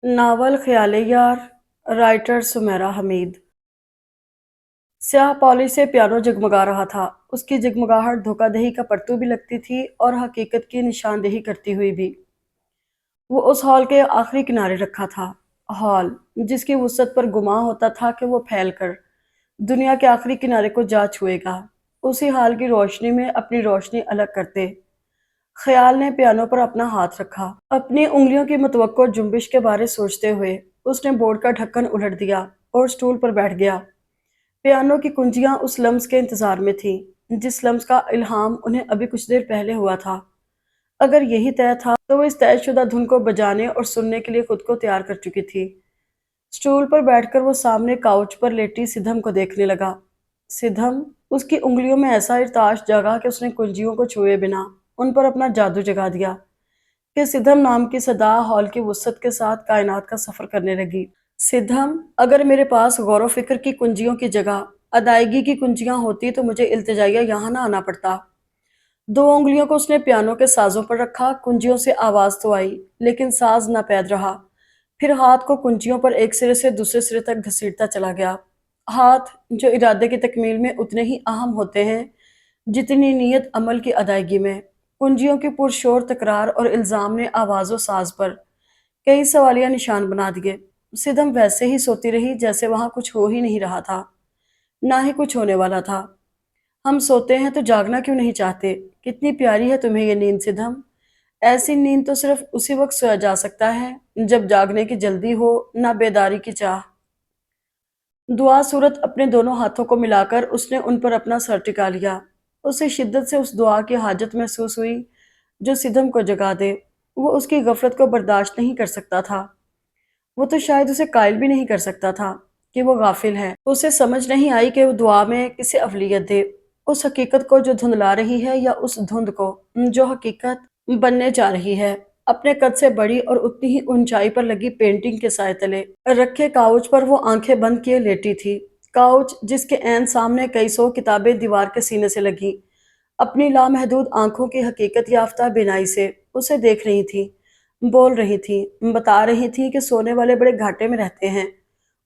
Novel خیال یار، writer Sameera حمید۔ سیاہ پالش سے پیانو جگمگا رہا تھا، اس کی جگمگاہٹ دھوکہ دہی کا پرتو بھی لگتی تھی اور حقیقت کی نشاندہی کرتی ہوئی بھی۔ وہ اس ہال کے آخری کنارے رکھا تھا، ہال جس کی وسعت پر گمان ہوتا تھا کہ وہ پھیل کر دنیا کے آخری کنارے کو جا چھوئے گا۔ اسی ہال کی روشنی میں اپنی روشنی الگ کرتے خیال نے پیانو پر اپنا ہاتھ رکھا۔ اپنی انگلیوں کی متوقع جنبش کے بارے سوچتے ہوئے اس نے بورڈ کا ڈھکن الٹ دیا اور سٹول پر بیٹھ گیا۔ پیانو کی کنجیاں اس لمس کے انتظار میں تھیں جس لمس کا الہام انہیں ابھی کچھ دیر پہلے ہوا تھا۔ اگر یہی طے تھا تو وہ اس طے شدہ دھن کو بجانے اور سننے کے لیے خود کو تیار کر چکی تھی۔ سٹول پر بیٹھ کر وہ سامنے کاؤچ پر لیٹی سدھم کو دیکھنے لگا۔ سدھم، اس کی انگلیوں میں ایسا ارتعاش جاگا کہ اس نے کنجیوں کو چھوئے بنا ان پر اپنا جادو جگا دیا کہ سدھم نام کی صدا ہال کی وسعت کے ساتھ کائنات کا سفر کرنے لگی۔ سدھم، اگر میرے پاس غور و فکر کی کنجیوں کی جگہ ادائیگی کی کنجیاں ہوتی تو مجھے التجائیہ یہاں نہ آنا پڑتا۔ دو انگلیوں کو اس نے پیانو کے سازوں پر رکھا، کنجیوں سے آواز تو آئی لیکن ساز ناپید رہا۔ پھر ہاتھ کو کنجیوں پر ایک سرے سے دوسرے سرے تک گھسیٹتا چلا گیا۔ ہاتھ جو ارادے کی تکمیل میں اتنے ہی اہم ہوتے ہیں جتنی نیت عمل کی ادائیگی میں۔ کنجیوں کی پرشور تکرار اور الزام نے آواز و ساز پر کئی سوالیہ نشان بنا دیے۔ سدھم ویسے ہی سوتی رہی جیسے وہاں کچھ ہو ہی نہیں رہا تھا، نہ ہی کچھ ہونے والا تھا۔ ہم سوتے ہیں تو جاگنا کیوں نہیں چاہتے؟ کتنی پیاری ہے تمہیں یہ نیند سدھم۔ ایسی نیند تو صرف اسی وقت سویا جا سکتا ہے جب جاگنے کی جلدی ہو، نہ بیداری کی چاہ۔ دعا صورت اپنے دونوں ہاتھوں کو ملا کر اس نے ان پر اپنا سر ٹکا لیا۔ اسے شدت سے اس دعا کی حاجت محسوس ہوئی جو سدھم کو جگا دے۔ وہ اس کی غفلت کو برداشت نہیں کر سکتا تھا۔ وہ تو شاید اسے قائل بھی نہیں کر سکتا تھا کہ وہ غافل ہے۔ اسے سمجھ نہیں آئی کہ وہ دعا میں کسے اولویت دے، اس حقیقت کو جو دھندلا رہی ہے یا اس دھند کو جو حقیقت بننے جا رہی ہے۔ اپنے قد سے بڑی اور اتنی ہی اونچائی پر لگی پینٹنگ کے سائے تلے رکھے کاؤچ پر وہ آنکھیں بند کیے لیٹی تھی۔ کاؤچ جس کے عین سامنے کئی سو کتابیں دیوار کے سینے سے لگی اپنی لامحدود آنکھوں کی حقیقت یافتہ بینائی سے اسے دیکھ رہی تھی، بول رہی تھی، بتا رہی تھی کہ سونے والے بڑے گھاٹے میں رہتے ہیں۔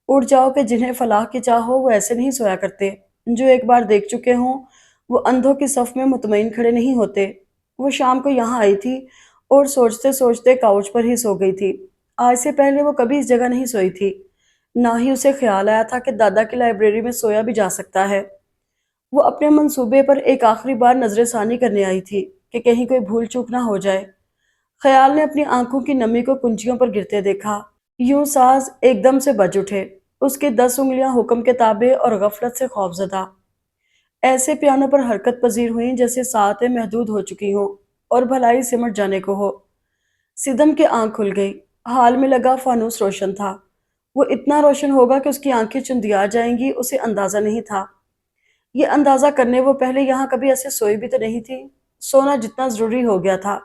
اٹھ جاؤ کہ جنہیں فلاح کی چاہ ہو وہ ایسے نہیں سویا کرتے، جو ایک بار دیکھ چکے ہوں وہ اندھوں کی صف میں مطمئن کھڑے نہیں ہوتے۔ وہ شام کو یہاں آئی تھی اور سوچتے سوچتے کاؤچ پر ہی سو گئی تھی۔ آج سے پہلے وہ کبھی اس جگہ نہیں سوئی تھی، نہ ہی اسے خیال آیا تھا کہ دادا کی لائبریری میں سویا بھی جا سکتا ہے۔ وہ اپنے منصوبے پر ایک آخری بار نظر ثانی کرنے آئی تھی کہ کہیں کوئی بھول چوک نہ ہو جائے۔ خیال نے اپنی آنکھوں کی نمی کو کنجیوں پر گرتے دیکھا۔ یوں ساز ایک دم سے بج اٹھے، اس کی 10 انگلیاں حکم کے تابع اور غفلت سے خوفزدہ ایسے پیانو پر حرکت پذیر ہوئیں جیسے ساعتیں محدود ہو چکی ہوں اور بھلائی سمٹ جانے کو ہو۔ سدھم کی آنکھ کھل گئی۔ ہال میں لگا فانوس روشن تھا۔ وہ اتنا روشن ہوگا کہ اس کی آنکھیں چندیا جائیں گی، اسے اندازہ نہیں تھا۔ یہ اندازہ کرنے وہ پہلے یہاں کبھی ایسے سوئی بھی تو نہیں تھی۔ سونا جتنا ضروری ہو گیا تھا،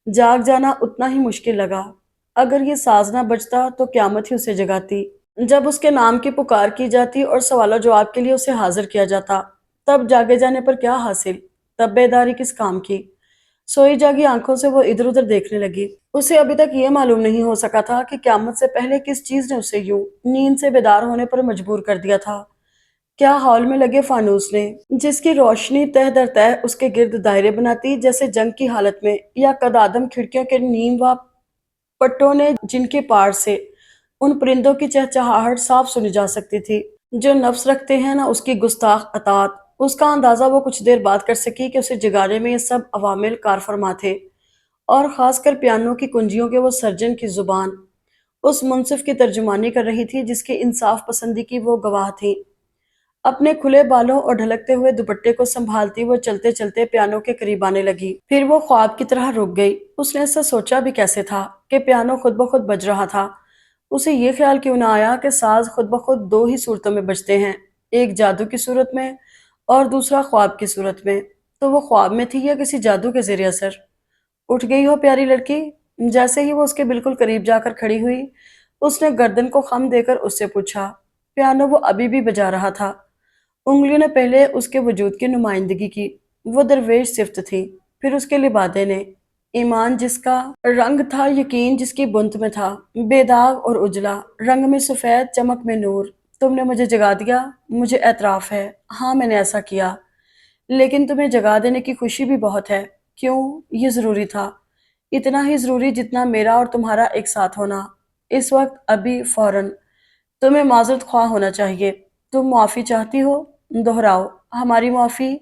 جاگ جانا اتنا ہی مشکل لگا۔ اگر یہ ساز نہ بجتا تو قیامت ہی اسے جگاتی۔ جب اس کے نام کی پکار کی جاتی اور سوال و جواب کے لیے اسے حاضر کیا جاتا، تب جاگے جانے پر کیا حاصل؟ تب بیداری کس کام کی؟ سوئی جاگی آنکھوں سے وہ ادھر ادھر دیکھنے لگی۔ اسے ابھی تک یہ معلوم نہیں ہو سکا تھا کہ قیامت سے پہلے کس چیز نے اسے یوں نیند سے بیدار ہونے پر مجبور کر دیا تھا۔ کیا ہال میں لگے فانوس نے، جس کی روشنی تہ در تہ اس کے گرد دائرے بناتی جیسے جنگ کی حالت میں، یا قدادم کھڑکیوں کے نیم و پٹوں نے جن کی پاڑ سے ان پرندوں کی چہچہاہٹ صاف سنی جا سکتی تھی جو نفس رکھتے ہیں نہ اس کی گستاخ اطاعت؟ اس کا اندازہ وہ کچھ دیر بعد کر سکی کہ اسے جگانے میں یہ سب عوامل کار فرما تھے، اور خاص کر پیانو کی کنجیوں کے وہ سرجن کی زبان اس منصف کی ترجمانی کر رہی تھی جس کی انصاف پسندی کی وہ گواہ تھی۔ اپنے کھلے بالوں اور ڈھلکتے ہوئے دوپٹے کو سنبھالتی وہ چلتے چلتے پیانو کے قریب آنے لگی۔ پھر وہ خواب کی طرح رک گئی۔ اس نے ایسا سوچا بھی کیسے تھا کہ پیانو خود بخود بج رہا تھا؟ اسے یہ خیال کیوں نہ آیا کہ ساز خود بخود دو ہی صورتوں میں بجتے ہیں، ایک جادو کی صورت میں اور دوسرا خواب کی صورت میں؟ تو وہ خواب میں تھی یا کسی جادو کے زیر اثر؟ اٹھ گئی ہو پیاری لڑکی؟ جیسے ہی وہ اس کے بالکل قریب جا کر کھڑی ہوئی، اس نے گردن کو خم دے کر اس سے پوچھا۔ پیانو وہ ابھی بھی بجا رہا تھا۔ انگلیوں نے پہلے اس کے وجود کی نمائندگی کی، وہ درویش صفت تھی، پھر اس کے لبادے نے، ایمان جس کا رنگ تھا، یقین جس کی بنت میں تھا، بے داغ اور اجلا، رنگ میں سفید، چمک میں نور۔ تم نے مجھے جگا دیا، مجھے اعتراف ہے، ہاں میں نے ایسا کیا، لیکن تمہیں جگا دینے کی خوشی بھی بہت ہے۔ کیوں؟ یہ ضروری تھا، اتنا ہی ضروری جتنا میرا اور تمہارا ایک ساتھ ہونا، اس وقت، ابھی، فوراً۔ تمہیں معذرت خواہ ہونا چاہیے۔ تم معافی چاہتی ہو؟ دہراؤ۔ ہماری معافی؟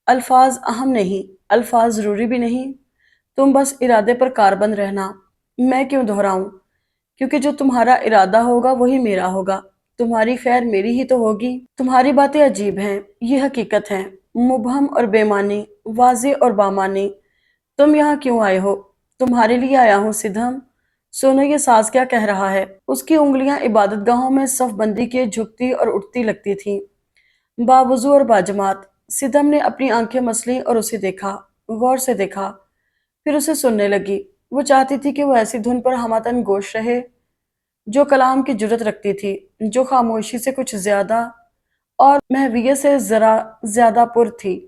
الفاظ اہم نہیں، الفاظ ضروری بھی نہیں، تم بس ارادے پر کاربند رہنا۔ میں کیوں دہراؤں؟ کیونکہ جو تمہارا ارادہ ہوگا وہی میرا ہوگا، تمہاری خیر میری ہی تو ہوگی۔ تمہاری باتیں عجیب ہیں، یہ حقیقت ہے، مبہم اور بے معنی، واضح اور بامعنی۔ تم یہاں کیوں آئے ہو؟ تمہارے لیے آیا ہوں سدھم۔ سنو یہ ساز کیا کہہ رہا ہے۔ اس کی انگلیاں عبادت گاہوں میں صف بندی کے جھکتی اور اٹھتی لگتی تھیں، باوضو اور باجماعت۔ سدھم نے اپنی آنکھیں مسلیں اور اسے دیکھا، غور سے دیکھا، پھر اسے سننے لگی۔ وہ چاہتی تھی کہ وہ ایسی دھن پر ہمہ گوش رہے جو کلام کی جرت رکھتی تھی، جو خاموشی سے کچھ زیادہ اور محویت سے ذرا زیادہ پر تھی۔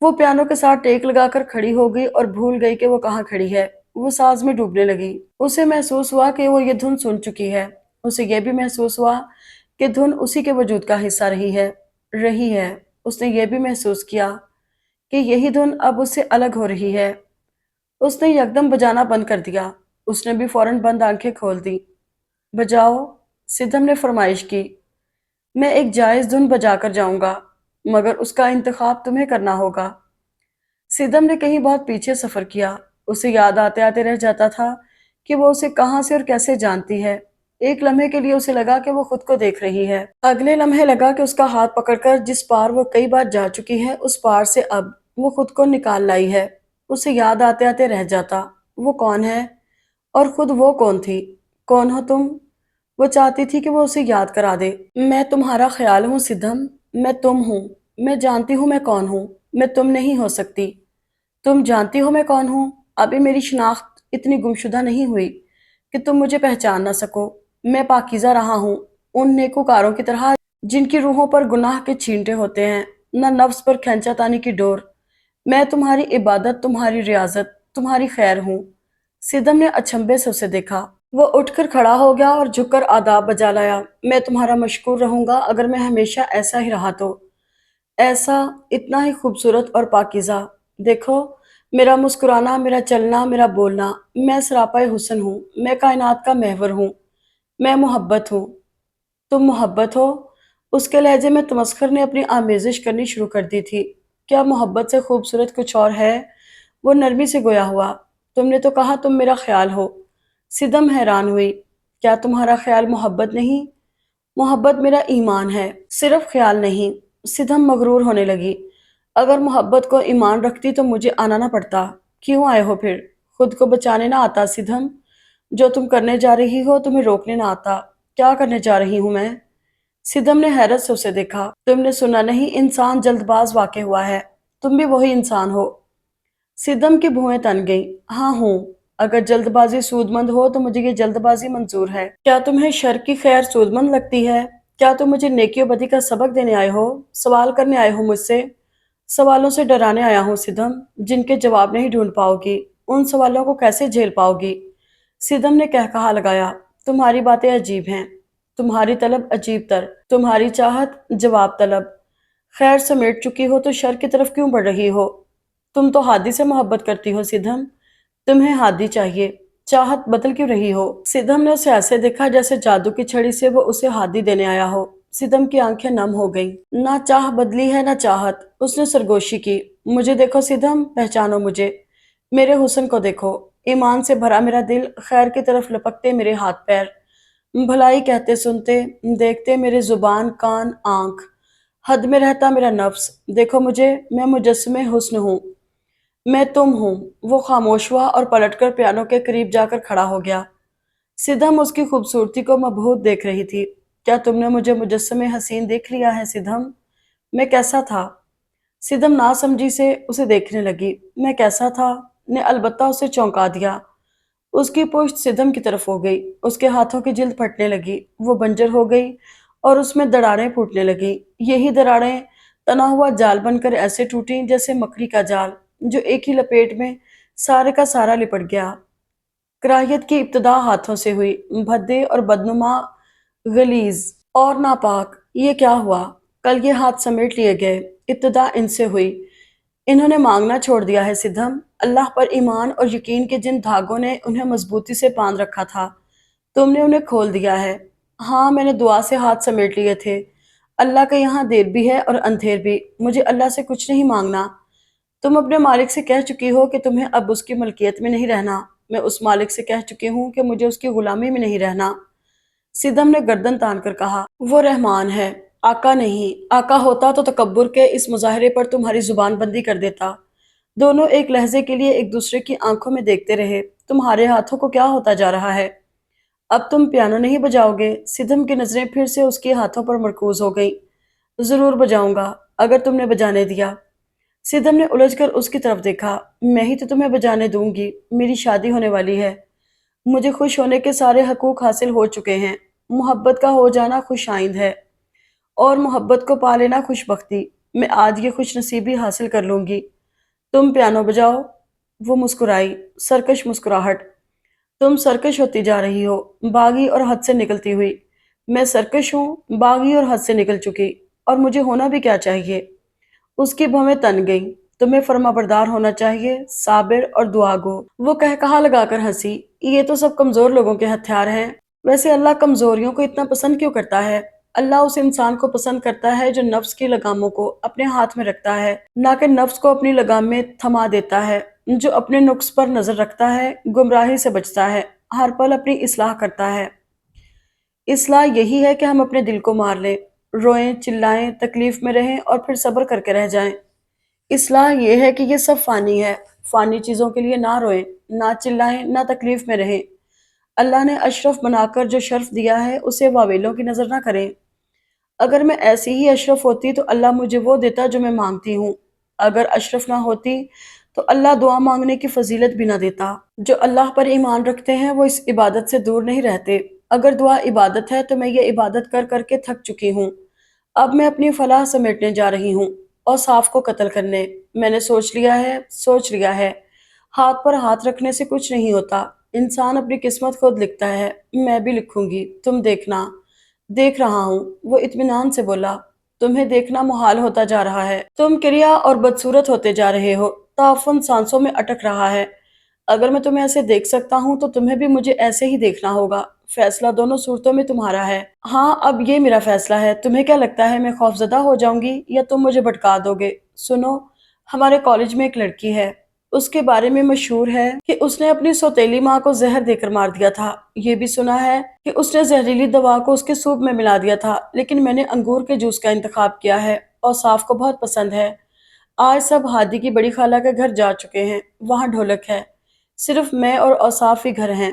وہ پیانو کے ساتھ ٹیک لگا کر کھڑی ہو گئی اور بھول گئی کہ وہ کہاں کھڑی ہے۔ وہ ساز میں ڈوبنے لگی۔ اسے محسوس ہوا کہ وہ یہ دھن سن چکی ہے۔ اسے یہ بھی محسوس ہوا کہ دھن اسی کے وجود کا حصہ رہی ہے۔ اس نے یہ بھی محسوس کیا کہ یہی دھن اب اس سے الگ ہو رہی ہے۔ اس نے یکدم بجانا بند کر دیا۔ اس نے بھی فوراً بند آنکھیں کھول دی۔ بجاؤ، سدھم نے فرمائش کی۔ میں ایک جائز دھن بجا کر جاؤں گا، مگر اس کا انتخاب تمہیں کرنا ہوگا۔ سدھم نے کہیں بہت پیچھے سفر کیا۔ اسے یاد آتے آتے رہ جاتا تھا کہ وہ اسے کہاں سے اور کیسے جانتی ہے۔ ایک لمحے کے لیے اسے لگا کہ وہ خود کو دیکھ رہی ہے۔ اگلے لمحے لگا کہ اس کا ہاتھ پکڑ کر جس پار وہ کئی بار جا چکی ہے، اس پار سے اب وہ خود کو نکال لائی ہے۔ اسے یاد آتے آتے رہ جاتا، وہ کون ہے اور خود وہ کون تھی۔ کون ہو تم؟ وہ چاہتی تھی کہ وہ اسے یاد کرا دے۔ میں تمہارا خیال ہوں سدھم، میں تم ہوں، میں جانتی ہوں میں کون ہوں، میں تم نہیں ہو سکتی۔ تم جانتی ہو میں کون ہوں؟ ابھی میری شناخت اتنی گمشدہ نہیں ہوئی کہ تم مجھے پہچان نہ سکو۔ میں پاکیزہ رہا ہوں، ان نیکوکاروں کی طرح جن کی روحوں پر گناہ کے چھینٹے ہوتے ہیں، نہ نفس پر کھینچا تانی کی ڈور۔ میں تمہاری عبادت، تمہاری ریاضت، تمہاری خیر ہوں۔ سدھم نے اچنبھے سے اسے دیکھا۔ وہ اٹھ کر کھڑا ہو گیا اور جھک کر آداب بجا لایا۔ میں تمہارا مشکور رہوں گا اگر میں ہمیشہ ایسا ہی رہا تو، ایسا، اتنا ہی خوبصورت اور پاکیزہ۔ دیکھو، میرا مسکرانا، میرا چلنا، میرا بولنا، میں سراپا حسن ہوں، میں کائنات کا محور ہوں، میں محبت ہوں۔ تم محبت ہو؟ اس کے لہجے میں تمسخر نے اپنی آمیزش کرنی شروع کر دی تھی۔ کیا محبت سے خوبصورت کچھ اور ہے؟ وہ نرمی سے گویا ہوا۔ تم نے تو کہا تم میرا خیال ہو۔ سدھم حیران ہوئی۔ کیا تمہارا خیال محبت نہیں؟ محبت میرا ایمان ہے، صرف خیال نہیں۔ سدھم مغرور ہونے لگی۔ اگر محبت کو ایمان رکھتی تو مجھے آنا نہ پڑتا۔ کیوں آئے ہو پھر؟ خود کو بچانے نہ آتا سدھم؟ جو تم کرنے جا رہی ہو تمہیں روکنے نہ آتا؟ کیا کرنے جا رہی ہوں میں؟ سدھم نے حیرت سے اسے دیکھا۔ تم نے سنا نہیں، انسان جلد باز واقع ہوا ہے۔ تم بھی وہی انسان ہو۔ سدھم کی بھویں تن گئیں۔ ہاں ہوں۔ اگر جلد بازی سود مند ہو تو مجھے یہ جلد بازی منظور ہے۔ کیا تمہیں شر کی خیر سود مند لگتی ہے؟ کیا تم مجھے نیکی و بدی کا سبق دینے آئے ہو؟ سوال کرنے آئے ہو مجھ سے؟ سوالوں سے ڈرانے آیا ہوں سدھم، جن کے جواب نہیں ڈھونڈ پاؤ گی۔ ان سوالوں کو کیسے جھیل پاؤ گی؟ سدھم نے کہا لگایا۔ تمہاری باتیں عجیب ہیں، تمہاری طلب عجیب تر، تمہاری چاہت جواب طلب۔ خیر سمیٹ چکی ہو تو شر کی طرف کیوں بڑھ رہی ہو؟ تم تو ہادی سے محبت کرتی ہو سدھم، تمہیں ہادی چاہیے، چاہت بدل کیوں رہی ہو؟ سدھم نے اسے ایسے دیکھا جیسے جادو کی چھڑی سے وہ اسے ہادی دینے آیا ہو۔ سدھم کی آنکھیں نم ہو گئیں۔ نہ چاہ بدلی ہے نہ چاہت۔ اس نے سرگوشی کی۔ مجھے دیکھو سدھم، پہچانو مجھے، میرے حسن کو دیکھو، ایمان سے بھرا میرا دل، خیر کی طرف لپکتے میرے ہاتھ پیر، بھلائی کہتے سنتے دیکھتے میرے زبان کان آنکھ، حد میں رہتا میرا نفس۔ دیکھو مجھے، میں مجسمِ حسن ہوں، میں تم ہوں۔ وہ خاموش ہوا اور پلٹ کر پیانو کے قریب جا کر کھڑا ہو گیا۔ سدھم اس کی خوبصورتی کو مبہوت دیکھ رہی تھی۔ کیا تم نے مجھے مجسمِ حسین دیکھ لیا ہے سدھم؟ میں کیسا تھا؟ سدھم ناسمجھی سے اسے دیکھنے لگی۔ میں کیسا تھا نے البتہ اسے چونکا دیا۔ اس کی پشت سدھم کی طرف ہو گئی، اس کے ہاتھوں کی جلد پھٹنے لگی، وہ بنجر ہو گئی اور اس میں دراڑیں پھوٹنے لگیں۔ یہی دراڑیں تنا ہوا جال بن کر ایسے ٹوٹیں جیسے مکڑی کا جال جو ایک ہی لپیٹ میں سارے کا سارا لپٹ گیا۔ کراہیت کی ابتدا ہاتھوں سے ہوئی، بھدے اور بدنما، غلیظ اور ناپاک۔ یہ کیا ہوا؟ کل یہ ہاتھ سمیٹ لیے گئے، ابتدا ان سے ہوئی۔ انہوں نے مانگنا چھوڑ دیا ہے سدھم۔ اللہ پر ایمان اور یقین کے جن دھاگوں نے انہیں مضبوطی سے باندھ رکھا تھا، تم نے انہیں کھول دیا ہے۔ ہاں، میں نے دعا سے ہاتھ سمیٹ لیے تھے۔ اللہ کے یہاں دیر بھی ہے اور اندھیر بھی۔ مجھے اللہ سے کچھ نہیں مانگنا۔ تم اپنے مالک سے کہہ چکی ہو کہ تمہیں اب اس کی ملکیت میں نہیں رہنا۔ میں اس مالک سے کہہ چکی ہوں کہ مجھے اس کی غلامی میں نہیں رہنا۔ سدھم نے گردن تان کر کہا، وہ رحمان ہے، آقا نہیں۔ آقا ہوتا تو تکبر کے اس مظاہرے پر تمہاری زبان بندی کر دیتا۔ دونوں ایک لہجے کے لیے ایک دوسرے کی آنکھوں میں دیکھتے رہے۔ تمہارے ہاتھوں کو کیا ہوتا جا رہا ہے؟ اب تم پیانو نہیں بجاؤ گے؟ سدھم کی نظریں پھر سے اس کے ہاتھوں پر مرکوز ہو گئیں۔ ضرور بجاؤں گا، اگر تم نے بجانے دیا۔ سدھم نے الجھ کر اس کی طرف دیکھا۔ میں ہی تو تمہیں بجانے دوں گی، میری شادی ہونے والی ہے۔ مجھے خوش ہونے کے سارے حقوق حاصل ہو چکے ہیں۔ محبت کا ہو جانا خوش آئند ہے، اور محبت کو پا لینا خوش بختی۔ میں آج یہ خوش نصیبی حاصل کر لوں گی۔ تم پیانو بجاؤ۔ وہ مسکرائی، سرکش مسکراہٹ۔ تم سرکش ہوتی جا رہی ہو، باغی اور حد سے نکلتی ہوئی۔ میں سرکش ہوں، باغی اور حد سے نکل چکی، اور مجھے ہونا بھی کیا چاہیے؟ اس کی بھویں تن گئیں۔ تمہیں فرما بردار ہونا چاہیے، صابر اور دعا گو۔ وہ کہا لگا کر ہنسی۔ یہ تو سب کمزور لوگوں کے ہتھیار ہیں۔ ویسے اللہ کمزوریوں کو اتنا پسند کیوں کرتا ہے؟ اللہ اس انسان کو پسند کرتا ہے جو نفس کی لگاموں کو اپنے ہاتھ میں رکھتا ہے، نہ کہ نفس کو اپنی لگام میں تھما دیتا ہے۔ جو اپنے نقص پر نظر رکھتا ہے، گمراہی سے بچتا ہے، ہر پل اپنی اصلاح کرتا ہے۔ اصلاح یہی ہے کہ ہم اپنے دل کو مار لیں، روئیں، چلائیں، تکلیف میں رہیں اور پھر صبر کر کے رہ جائیں۔ اصلاح یہ ہے کہ یہ سب فانی ہے، فانی چیزوں کے لیے نہ روئیں، نہ چلائیں، نہ تکلیف میں رہیں۔ اللہ نے اشرف بنا کر جو شرف دیا ہے اسے واویلوں کی نظر نہ کریں۔ اگر میں ایسی ہی اشرف ہوتی تو اللہ مجھے وہ دیتا جو میں مانگتی ہوں۔ اگر اشرف نہ ہوتی تو اللہ دعا مانگنے کی فضیلت بھی نہ دیتا۔ جو اللہ پر ایمان رکھتے ہیں وہ اس عبادت سے دور نہیں رہتے۔ اگر دعا عبادت ہے تو میں یہ عبادت کر کر کے تھک چکی ہوں۔ اب میں اپنی فلاح سمیٹنے جا رہی ہوں، اور صاف کو قتل کرنے۔ میں نے سوچ لیا ہے۔ ہاتھ پر ہاتھ رکھنے سے کچھ نہیں ہوتا۔ انسان اپنی قسمت خود لکھتا ہے۔ میں بھی لکھوں گی، تم دیکھنا۔ دیکھ رہا ہوں، وہ اطمینان سے بولا۔ تمہیں دیکھنا محال ہوتا جا رہا ہے۔ تم کریا اور بدصورت ہوتے جا رہے ہو۔ تعفن سانسوں میں اٹک رہا ہے۔ اگر میں تمہیں ایسے دیکھ سکتا ہوں تو تمہیں بھی مجھے ایسے ہی دیکھنا ہوگا۔ فیصلہ دونوں صورتوں میں تمہارا ہے۔ ہاں، اب یہ میرا فیصلہ ہے۔ تمہیں کیا لگتا ہے میں خوفزدہ ہو جاؤں گی یا تم مجھے بھٹکا دو گے؟ سنو، ہمارے کالج میں ایک لڑکی ہے۔ اس کے بارے میں مشہور ہے کہ اس نے اپنی سوتیلی ماں کو زہر دے کر مار دیا تھا۔ یہ بھی سنا ہے کہ اس نے زہریلی دوا کو اس کے سوپ میں ملا دیا تھا، لیکن میں نے انگور کے جوس کا انتخاب کیا ہے، اور صاف کو بہت پسند ہے۔ آج سب ہادی کی بڑی خالہ کے گھر جا چکے ہیں، وہاں ڈھولک ہے۔ صرف میں اور اوصاف ہی گھر ہیں۔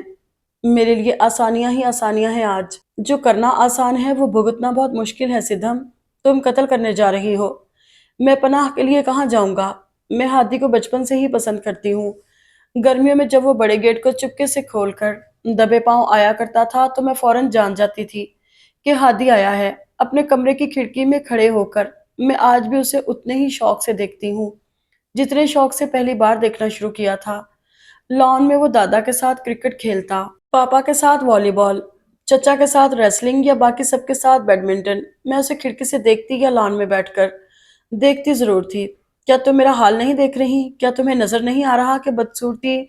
میرے لیے آسانیاں ہی آسانیاں ہیں آج۔ جو کرنا آسان ہے وہ بھگتنا بہت مشکل ہے سدھم۔ تم قتل کرنے جا رہی ہو۔ میں پناہ کے لیے کہاں جاؤں گا؟ میں ہادی کو بچپن سے ہی پسند کرتی ہوں۔ گرمیوں میں جب وہ بڑے گیٹ کو چپکے سے کھول کر دبے پاؤں آیا کرتا تھا تو میں فوراً جان جاتی تھی کہ ہادی آیا ہے۔ اپنے کمرے کی کھڑکی میں کھڑے ہو کر میں آج بھی اسے اتنے ہی شوق سے دیکھتی ہوں جتنے شوق سے پہلی بار دیکھنا شروع کیا تھا۔ لان میں وہ دادا کے ساتھ کرکٹ کھیلتا، پاپا کے ساتھ والی بال، چچا کے ساتھ ریسلنگ یا باقی سب کے ساتھ بیڈمنٹن۔ میں اسے کھڑکی سے دیکھتی یا لان میں بیٹھ کر دیکھتی ضرور تھی۔ کیا تم میرا حال نہیں دیکھ رہی؟ کیا تمہیں نظر نہیں آ رہا کہ بدصورتی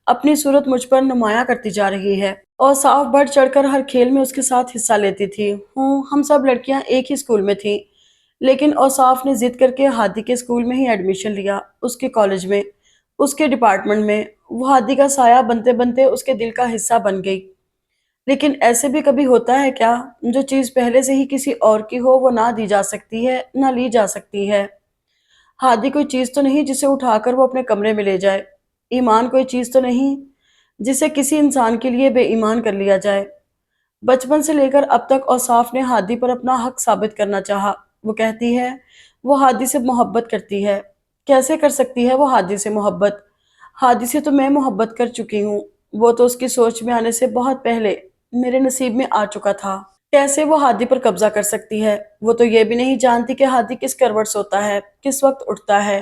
اپنی صورت مجھ پر نمایاں کرتی جا رہی ہے؟ اور صاف بڑھ چڑھ کر ہر کھیل میں اس کے ساتھ حصہ لیتی تھی۔ ہم سب لڑکیاں ایک ہی اسکول میں تھیں، لیکن اوصاف نے ضد کر کے ہادی کے اسکول میں ہی ایڈمیشن لیا، اس کے کالج میں، اس کے ڈپارٹمنٹ میں۔ وہ ہادی کا سایہ بنتے بنتے اس کے دل کا حصہ بن گئی۔ لیکن ایسے بھی کبھی ہوتا ہے کیا؟ جو چیز پہلے سے ہی کسی اور کی ہو وہ نہ دی جا سکتی ہے، نہ لی جا سکتی ہے۔ ہادی کوئی چیز تو نہیں جسے اٹھا کر وہ اپنے کمرے میں لے جائے۔ ایمان کوئی چیز تو نہیں جسے کسی انسان کے لیے بے ایمان کر لیا جائے۔ بچپن سے لے کر اب تک اوصاف نے ہادی پر اپنا حق ثابت کرنا چاہا۔ وہ کہتی ہے وہ ہادی سے محبت کرتی ہے۔ کیسے کر سکتی ہے وہ ہادی سے محبت؟ ہادی سے تو میں محبت کر چکی ہوں۔ وہ تو اس کی سوچ میں آنے سے بہت پہلے میرے نصیب میں آ چکا تھا۔ کیسے وہ ہادی پر قبضہ کر سکتی ہے؟ وہ تو یہ بھی نہیں جانتی کہ ہادی کس کروٹ سوتا ہے، کس وقت اٹھتا ہے۔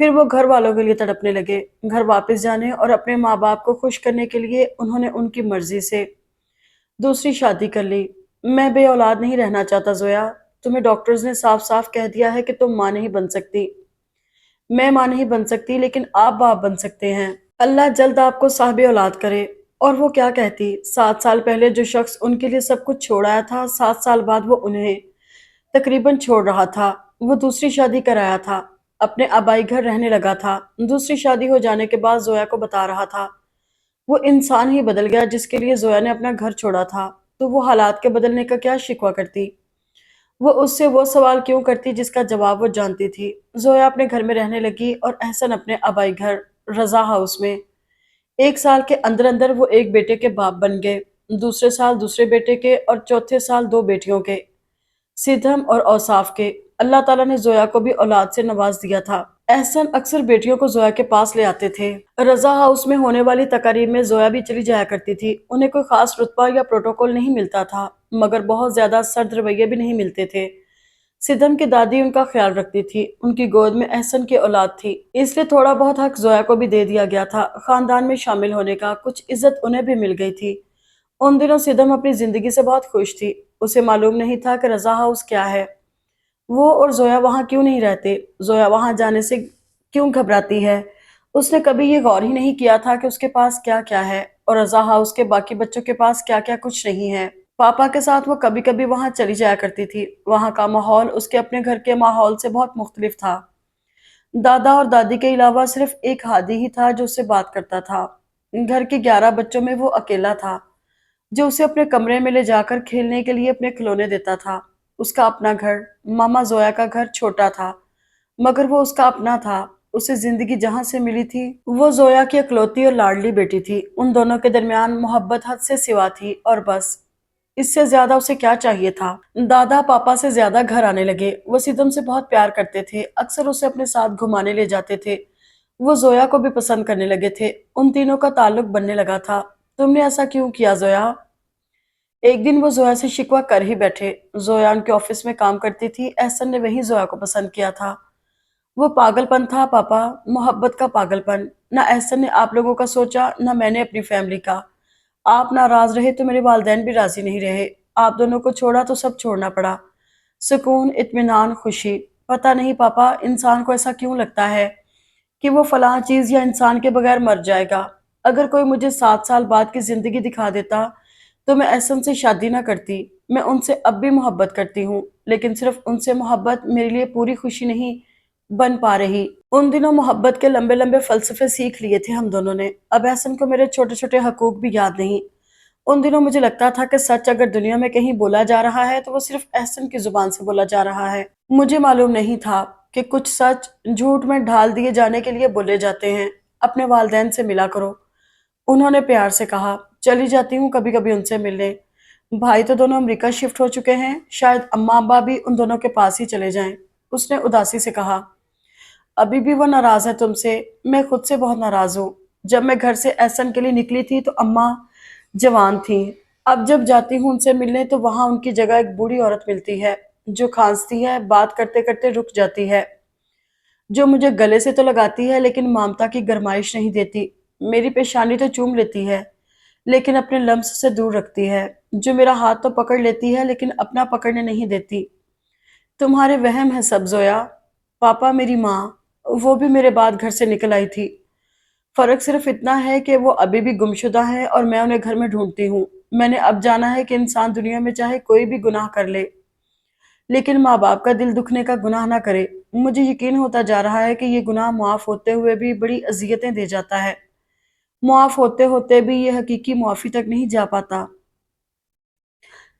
پھر وہ گھر والوں کے لیے تڑپنے لگے۔ گھر واپس جانے اور اپنے ماں باپ کو خوش کرنے کے لیے انہوں نے ان کی مرضی سے دوسری شادی کر لی۔ میں بے اولاد نہیں رہنا چاہتا زویا۔ تمہیں ڈاکٹرز نے صاف صاف کہہ دیا ہے کہ تم ماں نہیں بن سکتی۔ میں ماں نہیں بن سکتی لیکن آپ باپ بن سکتے ہیں۔ اللہ جلد آپ کو صاحب اولاد کرے۔ اور وہ کیا کہتی، 7 سال پہلے جو شخص ان کے لیے سب کچھ چھوڑ آیا تھا، 7 سال بعد وہ انہیں تقریباً چھوڑ رہا تھا۔ وہ دوسری شادی کرایا تھا، اپنے آبائی گھر رہنے لگا تھا۔ دوسری شادی ہو جانے کے بعد زویا کو بتا رہا تھا وہ انسان ہی بدل گیا جس کے لیے زویا نے اپنا گھر چھوڑا تھا، تو وہ حالات کے بدلنے کا کیا شکوہ کرتی؟ وہ اس سے وہ سوال کیوں کرتی جس کا جواب وہ جانتی تھی؟ زویا اپنے گھر میں رہنے لگی اور احسن اپنے آبائی گھر رضا ہاؤس میں۔ 1 سال کے اندر اندر وہ ایک بیٹے کے باپ بن گئے، دوسرے سال دوسرے بیٹے کے اور چوتھے سال 2 بیٹیوں کے، سدھم اور اوصاف کے۔ اللہ تعالیٰ نے زویا کو بھی اولاد سے نواز دیا تھا۔ احسن اکثر بیٹیوں کو زویا کے پاس لے آتے تھے۔ رضا ہاؤس میں ہونے والی تقاریب میں زویا بھی چلی جایا کرتی تھی۔ انہیں کوئی خاص رتبہ یا پروٹوکول نہیں ملتا تھا، مگر بہت زیادہ سرد رویے بھی نہیں ملتے تھے۔ سدھم کی دادی ان کا خیال رکھتی تھی، ان کی گود میں احسن کی اولاد تھی، اس لیے تھوڑا بہت حق زویا کو بھی دے دیا گیا تھا۔ خاندان میں شامل ہونے کا کچھ عزت انہیں بھی مل گئی تھی۔ ان دنوں سدھم اپنی زندگی سے بہت خوش تھی۔ اسے معلوم نہیں تھا کہ رضا ہاؤس کیا ہے، وہ اور زویا وہاں کیوں نہیں رہتے، زویا وہاں جانے سے کیوں گھبراتی ہے۔ اس نے کبھی یہ غور ہی نہیں کیا تھا کہ اس کے پاس کیا کیا ہے اور رضا ہاؤس کے باقی بچوں کے پاس کیا کیا کچھ نہیں ہے۔ پاپا کے ساتھ وہ کبھی کبھی وہاں چلی جایا کرتی تھی۔ وہاں کا ماحول اس کے اپنے گھر کے ماحول سے بہت مختلف تھا۔ دادا اور دادی کے علاوہ صرف ایک ہادی ہی تھا جو اس سے بات کرتا تھا۔ گھر کے 11 بچوں میں وہ اکیلا تھا جو اسے اپنے کمرے میں لے جا کر کھیلنے کے لیے اپنے کھلونے دیتا تھا۔ اس کا اپنا گھر، ماما زویا کا گھر چھوٹا تھا، مگر وہ اس کا اپنا تھا۔ اسے زندگی جہاں سے ملی تھی وہ زویا کی اکلوتی اور لاڈلی بیٹی تھی۔ ان دونوں کے درمیان محبت حد سے سوا تھی اور بس، اس سے زیادہ اسے کیا چاہیے تھا؟ دادا پاپا سے زیادہ گھر آنے لگے۔ وہ سدھم سے بہت پیار کرتے تھے، اکثر اسے اپنے ساتھ گھمانے لے جاتے تھے۔ وہ زویا کو بھی پسند کرنے لگے تھے، ان تینوں کا تعلق بننے لگا تھا۔ تم نے ایسا کیوں کیا زویا؟ ایک دن وہ زویا سے شکوہ کر ہی بیٹھے۔ زویا ان کے آفس میں کام کرتی تھی، احسن نے وہیں زویا کو پسند کیا تھا۔ وہ پاگل پن تھا پاپا، محبت کا پاگل پن۔ نہ احسن نے آپ لوگوں کا سوچا، نہ میں نے اپنی فیملی کا۔ آپ ناراض رہے تو میرے والدین بھی راضی نہیں رہے۔ آپ دونوں کو چھوڑا تو سب چھوڑنا پڑا۔ سکون، اطمینان، خوشی۔ پتہ نہیں پاپا، انسان کو ایسا کیوں لگتا ہے کہ وہ فلاں چیز یا انسان کے بغیر مر جائے گا۔ اگر کوئی مجھے 7 سال بعد کی زندگی دکھا دیتا تو میں احسن سے شادی نہ کرتی۔ میں ان سے اب بھی محبت کرتی ہوں، لیکن صرف ان سے محبت میرے لیے پوری خوشی نہیں بن پا رہی۔ ان دنوں محبت کے لمبے لمبے فلسفے سیکھ لیے تھے ہم دونوں نے۔ اب احسن کو میرے چھوٹے چھوٹے حقوق بھی یاد نہیں۔ ان دنوں مجھے لگتا تھا کہ سچ اگر دنیا میں کہیں بولا جا رہا ہے تو وہ صرف احسن کی زبان سے بولا جا رہا ہے۔ مجھے معلوم نہیں تھا کہ کچھ سچ جھوٹ میں ڈھال دیے جانے کے لیے بولے جاتے ہیں۔ اپنے والدین سے ملا کرو، انہوں نے پیار سے کہا۔ چلی جاتی ہوں کبھی کبھی ان سے ملنے۔ بھائی تو دونوں امریکہ شفٹ ہو چکے ہیں، شاید اماں ابا بھی ان دونوں کے پاس ہی چلے جائیں۔ اس نے اداسی سے کہا۔ ابھی بھی وہ ناراض ہے تم سے؟ میں خود سے بہت ناراض ہوں۔ جب میں گھر سے احسن کے لیے نکلی تھی تو اماں جوان تھیں۔ اب جب جاتی ہوں ان سے ملنے تو وہاں ان کی جگہ ایک بوڑھی عورت ملتی ہے جو کھانستی ہے، بات کرتے کرتے رک جاتی ہے، جو مجھے گلے سے تو لگاتی ہے لیکن مامتا کی گرمائش نہیں دیتی۔ میری پیشانی تو چوم لیتی ہے لیکن اپنے لمس سے دور رکھتی ہے، جو میرا ہاتھ تو پکڑ لیتی ہے لیکن اپنا پکڑنے نہیں دیتی۔ تمہارے وہم ہے سب زویا۔ پاپا، میری ماں، وہ بھی میرے بعد گھر سے نکل آئی تھی۔ فرق صرف اتنا ہے کہ وہ ابھی بھی گمشدہ ہیں اور میں انہیں گھر میں ڈھونڈتی ہوں۔ میں نے اب جانا ہے کہ انسان دنیا میں چاہے کوئی بھی گناہ کر لے لیکن ماں باپ کا دل دکھنے کا گناہ نہ کرے۔ مجھے یقین ہوتا جا رہا ہے کہ یہ گناہ معاف ہوتے ہوئے بھی بڑی اذیتیں دے جاتا ہے، معاف ہوتے ہوتے بھی یہ حقیقی معافی تک نہیں جا پاتا۔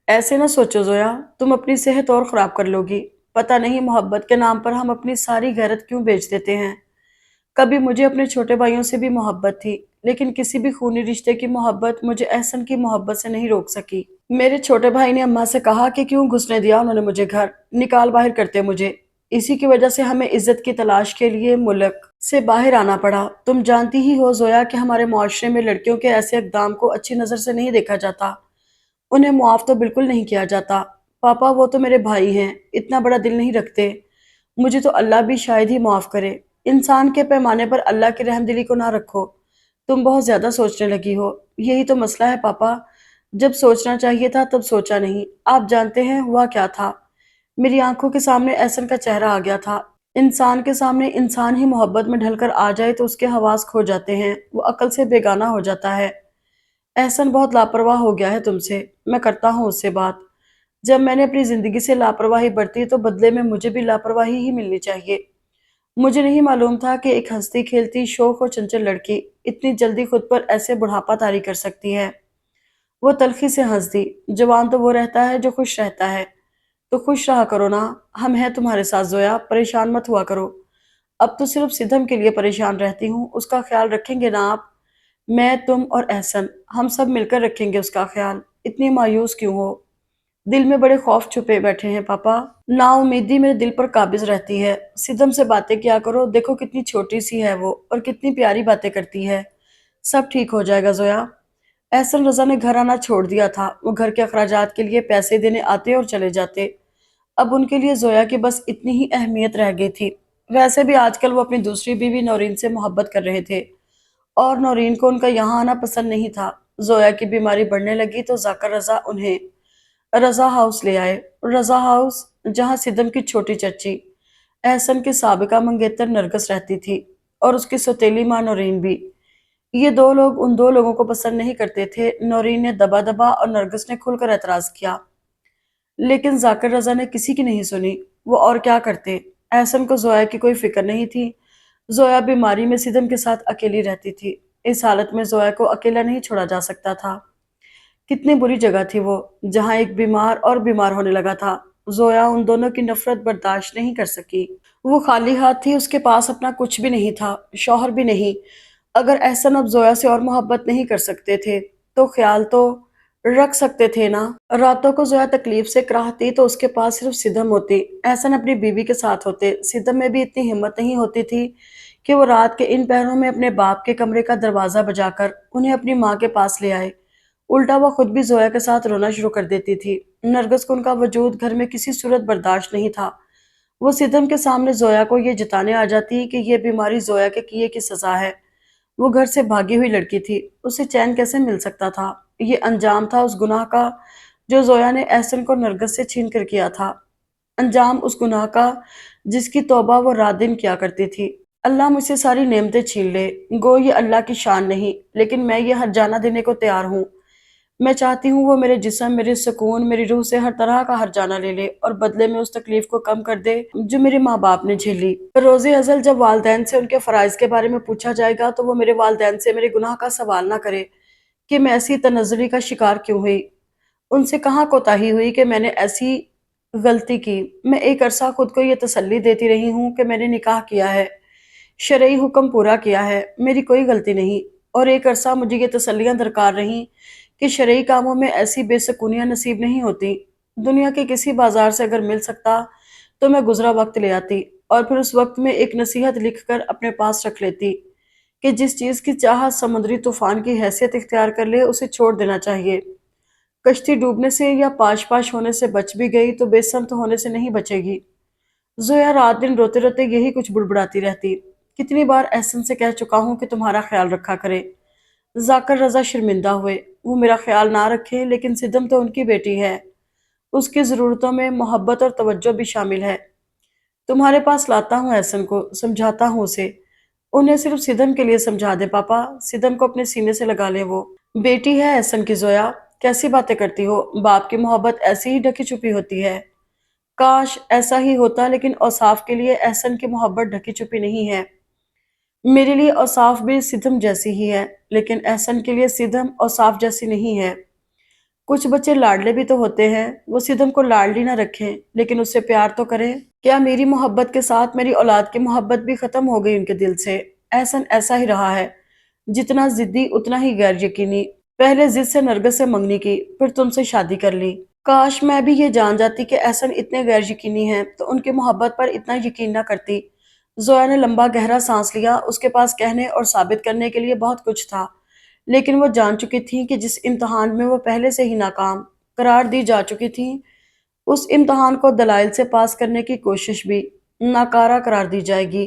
ایسے نہ سوچو زویا، تم اپنی صحت اور خراب کر لو گی۔ پتہ نہیں محبت کے نام پر ہم اپنی ساری غیرت کیوں بیچ دیتے ہیں۔ کبھی مجھے اپنے چھوٹے بھائیوں سے بھی محبت تھی لیکن کسی بھی خونی رشتے کی محبت مجھے احسن کی محبت سے نہیں روک سکی۔ میرے چھوٹے بھائی نے اماں سے کہا کہ کیوں گھسنے دیا انہوں نے مجھے گھر، نکال باہر کرتے مجھے۔ اسی کی وجہ سے ہمیں عزت کی تلاش کے لیے ملک سے باہر آنا پڑا۔ تم جانتی ہی ہو زویا کہ ہمارے معاشرے میں لڑکیوں کے ایسے اقدام کو اچھی نظر سے نہیں دیکھا جاتا، انہیں معاف تو بالکل نہیں کیا جاتا۔ پاپا، وہ تو میرے بھائی ہیں، اتنا بڑا دل نہیں رکھتے، مجھے تو اللہ بھی شاید ہی معاف کرے۔ انسان کے پیمانے پر اللہ کی رحم دلی کو نہ رکھو۔ تم بہت زیادہ سوچنے لگی ہو۔ یہی تو مسئلہ ہے پاپا، جب سوچنا چاہیے تھا تب سوچا نہیں۔ آپ جانتے ہیں ہوا کیا تھا؟ میری آنکھوں کے سامنے احسن کا چہرہ آ گیا تھا۔ انسان کے سامنے انسان ہی محبت میں ڈھل کر آ جائے تو اس کے حواس کھو جاتے ہیں، وہ عقل سے بیگانہ ہو جاتا ہے۔ احسن بہت لاپرواہ ہو گیا ہے تم سے، میں کرتا ہوں اس سے بات۔ جب میں نے اپنی زندگی سے لاپرواہی برتی تو بدلے میں مجھے بھی لاپرواہی ہی ملنی چاہیے۔ مجھے نہیں معلوم تھا کہ ایک ہنستی کھیلتی شوخ اور چنچل لڑکی اتنی جلدی خود پر ایسے بڑھاپا طاری کر سکتی ہے۔ وہ تلخی سے ہنس دی۔ جوان تو وہ رہتا ہے جو خوش رہتا ہے، تو خوش رہا کرو نا، ہم ہیں تمہارے ساتھ زویا، پریشان مت ہوا کرو۔ اب تو صرف سدھم کے لیے پریشان رہتی ہوں، اس کا خیال رکھیں گے نا آپ؟ میں، تم اور احسن، ہم سب مل کر رکھیں گے اس کا خیال۔ اتنی مایوس کیوں ہو؟ دل میں بڑے خوف چھپے بیٹھے ہیں پاپا، نا امیدی میرے دل پر قابض رہتی ہے۔ سدھم سے باتیں کیا کرو، دیکھو کتنی چھوٹی سی ہے وہ اور کتنی پیاری باتیں کرتی ہے۔ سب ٹھیک ہو جائے گا زویا۔ احسن رضا نے گھر آنا چھوڑ دیا تھا، وہ گھر کے اخراجات کے لیے پیسے دینے آتے اور چلے جاتے۔ اب ان کے لیے زویا کی بس اتنی ہی اہمیت رہ گئی تھی۔ ویسے بھی آج کل وہ اپنی دوسری بیوی نورین سے محبت کر رہے تھے اور نورین کو ان کا یہاں آنا پسند نہیں تھا۔ زویا کی بیماری بڑھنے لگی تو ذاکر رضا انہیں رضا ہاؤس لے آئے۔ رضا ہاؤس، جہاں سدھم کی چھوٹی چچی احسن کی سابقہ منگیتر نرگس رہتی تھی اور اس کی سوتیلی ماں نورین بھی۔ یہ دو لوگ ان دو لوگوں کو پسند نہیں کرتے تھے۔ نورین نے دبا دبا اور نرگس نے کھل کر اعتراض کیا، لیکن ذاکر رضا نے کسی کی نہیں سنی۔ وہ اور کیا کرتے؟ احسن کو زویا کی کوئی فکر نہیں تھی۔ زویا بیماری میں سدھم کے ساتھ اکیلی رہتی تھی۔ اس حالت میں زویا کو اکیلا نہیں چھوڑا جا سکتا تھا۔ کتنی بری جگہ تھی وہ، جہاں ایک بیمار اور بیمار ہونے لگا تھا۔ زویا ان دونوں کی نفرت برداشت نہیں کر سکی۔ وہ خالی ہاتھ تھی، اس کے پاس اپنا کچھ بھی نہیں تھا، شوہر بھی نہیں۔ اگر احسن اب زویا سے اور محبت نہیں کر سکتے تھے تو خیال تو رکھ سکتے تھے نا۔ راتوں کو زویا تکلیف سے کراہتی تو اس کے پاس صرف سدھم ہوتی، احسن اپنی بیوی کے ساتھ ہوتے۔ سدھم میں بھی اتنی ہمت نہیں ہوتی تھی کہ وہ رات کے ان پہروں میں اپنے باپ کے کمرے کا دروازہ بجا کر انہیں اپنی ماں کے پاس لے آئے۔ الٹا وہ خود بھی زویا کے ساتھ رونا شروع کر دیتی تھی۔ نرگس کو ان کا وجود گھر میں کسی صورت برداشت نہیں تھا۔ وہ سدھم کے سامنے زویا کو یہ جتانے آ جاتی کہ یہ بیماری زویا کے کیے کی سزا ہے۔ وہ گھر سے بھاگی ہوئی لڑکی تھی، اسے چین کیسے مل سکتا تھا؟ یہ انجام تھا اس گناہ کا جو زویا نے احسن کو نرگس سے چھین کر کیا تھا، انجام اس گناہ کا جس کی توبہ وہ رات دن کیا کرتی تھی۔ اللہ مجھ سے ساری نعمتیں چھین لے، گو یہ اللہ کی شان نہیں، لیکن میں یہ ہرجانہ دینے کو تیار ہوں۔ میں چاہتی ہوں وہ میرے جسم، میرے سکون، میری روح سے ہر طرح کا ہرجانہ لے لے اور بدلے میں اس تکلیف کو کم کر دے جو میرے ماں باپ نے جھیلی۔ روز ازل جب والدین سے ان کے فرائض کے بارے میں پوچھا جائے گا تو وہ میرے والدین سے میرے گناہ کا سوال نہ کرے کہ میں ایسی تنزلی کا شکار کیوں ہوئی، ان سے کہاں کوتاہی ہوئی کہ میں نے ایسی غلطی کی۔ میں ایک عرصہ خود کو یہ تسلی دیتی رہی ہوں کہ میں نے نکاح کیا ہے، شرعی حکم پورا کیا ہے، میری کوئی غلطی نہیں، اور ایک عرصہ مجھے یہ تسلیاں درکار رہیں کہ شرعی کاموں میں ایسی بے سکونیاں نصیب نہیں ہوتی۔ دنیا کے کسی بازار سے اگر مل سکتا تو میں گزرا وقت لے آتی اور پھر اس وقت میں ایک نصیحت لکھ کر اپنے پاس رکھ لیتی کہ جس چیز کی چاہت سمندری طوفان کی حیثیت اختیار کر لے اسے چھوڑ دینا چاہیے۔ کشتی ڈوبنے سے یا پاش پاش ہونے سے بچ بھی گئی تو بے سمت ہونے سے نہیں بچے گی۔ زویا رات دن روتے روتے یہی کچھ بڑبڑاتی رہتی۔ کتنی بار احسن سے کہہ چکا ہوں کہ تمہارا خیال رکھا کرے۔ ذاکر رضا شرمندہ ہوئے، وہ میرا خیال نہ رکھے لیکن سدھم تو ان کی بیٹی ہے، اس کی ضرورتوں میں محبت اور توجہ بھی شامل ہے۔ تمہارے پاس لاتا ہوں احسن کو، سمجھاتا ہوں اسے۔ انہیں صرف سدھم کے لیے سمجھا دے پاپا، سدھم کو اپنے سینے سے لگا لے وہ۔ بیٹی ہے احسن کی زویا، کیسی باتیں کرتی ہو؟ باپ کی محبت ایسی ہی ڈھکی چھپی ہوتی ہے۔ کاش ایسا ہی ہوتا، لیکن اوصاف کے لیے احسن کی محبت ڈھکی چھپی نہیں ہے۔ میرے لیے اوصاف بھی سدھم جیسی ہی ہے، لیکن احسن کے لیے سدھم اوصاف جیسی نہیں ہے۔ کچھ بچے لاڈلے بھی تو ہوتے ہیں، وہ سدھم کو لاڈلی نہ رکھیں لیکن اس سے پیار تو کریں۔ کیا میری محبت کے ساتھ میری اولاد کی محبت بھی ختم ہو گئی ان کے دل سے؟ احسن ایسا ہی رہا ہے، جتنا ضدی اتنا ہی غیر یقینی۔ پہلے ضد سے نرگس سے منگنی کی، پھر تم سے شادی کر لی۔ کاش میں بھی یہ جان جاتی کہ احسن اتنے غیر یقینی ہیں تو ان کی محبت پر اتنا یقین نہ کرتی۔ زویا نے لمبا گہرا سانس لیا، اس کے پاس کہنے اور ثابت کرنے کے لیے بہت کچھ تھا، لیکن وہ جان چکی تھی کہ جس امتحان میں وہ پہلے سے ہی ناکام قرار دی جا چکی تھی، اس امتحان کو دلائل سے پاس کرنے کی کوشش بھی ناکارہ قرار دی جائے گی۔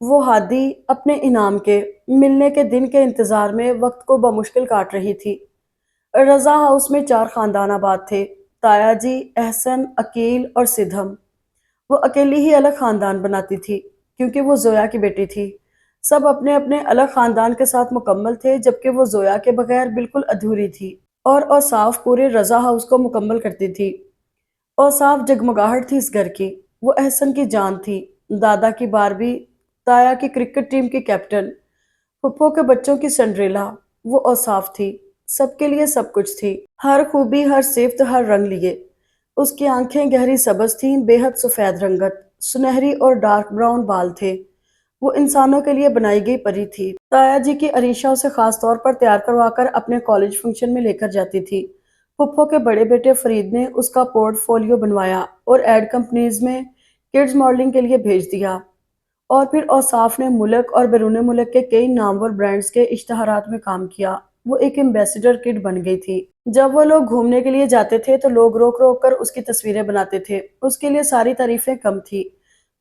وہ ہادی اپنے انعام کے ملنے کے دن کے انتظار میں وقت کو بمشکل کاٹ رہی تھی۔ رضا ہاؤس میں 4 خاندان آباد تھے: تایا جی، احسن، عقیل اور سدھم۔ وہ اکیلی ہی الگ خاندان بناتی تھی کیونکہ وہ زویا کی بیٹی تھی۔ سب اپنے اپنے الگ خاندان کے ساتھ مکمل تھے، جبکہ وہ زویا کے بغیر بالکل ادھوری تھی اور اوصاف پورے رضا ہاؤس کو مکمل کرتی تھی۔ اوصاف جگمگاہٹ تھی اس گھر کی۔ وہ احسن کی جان تھی، دادا کی باربی، تایا کی کرکٹ ٹیم کی کیپٹن، پھپھو کے بچوں کی سنڈریلا۔ وہ اوصاف تھی، سب کے لیے سب کچھ تھی، ہر خوبی، ہر صفت، ہر رنگ لیے۔ اس کی آنکھیں گہری سبز تھیں، بے حد سفید رنگت، سنہری اور ڈارک براؤن بال تھے۔ وہ انسانوں کے لیے بنائی گئی پری تھی۔ تایا جی کی عریشہ اسے خاص طور پر تیار کروا کر اپنے کالج فنکشن میں لے کر جاتی تھی۔ پھپھو کے بڑے بیٹے فرید نے اس کا پورٹ فولیو بنوایا اور ایڈ کمپنیز میں کڈز ماڈلنگ کے لیے بھیج دیا۔ اور پھر اوصاف نے ملک اور بیرون ملک کے کئی نامور برانڈز کے اشتہارات میں کام کیا۔ وہ ایک ایمبیسڈر کڈ بن گئی تھی۔ جب وہ لوگ گھومنے کے لیے جاتے تھے تو لوگ روک روک کر اس کی تصویریں بناتے تھے۔ اس کے لیے ساری تعریفیں کم تھی،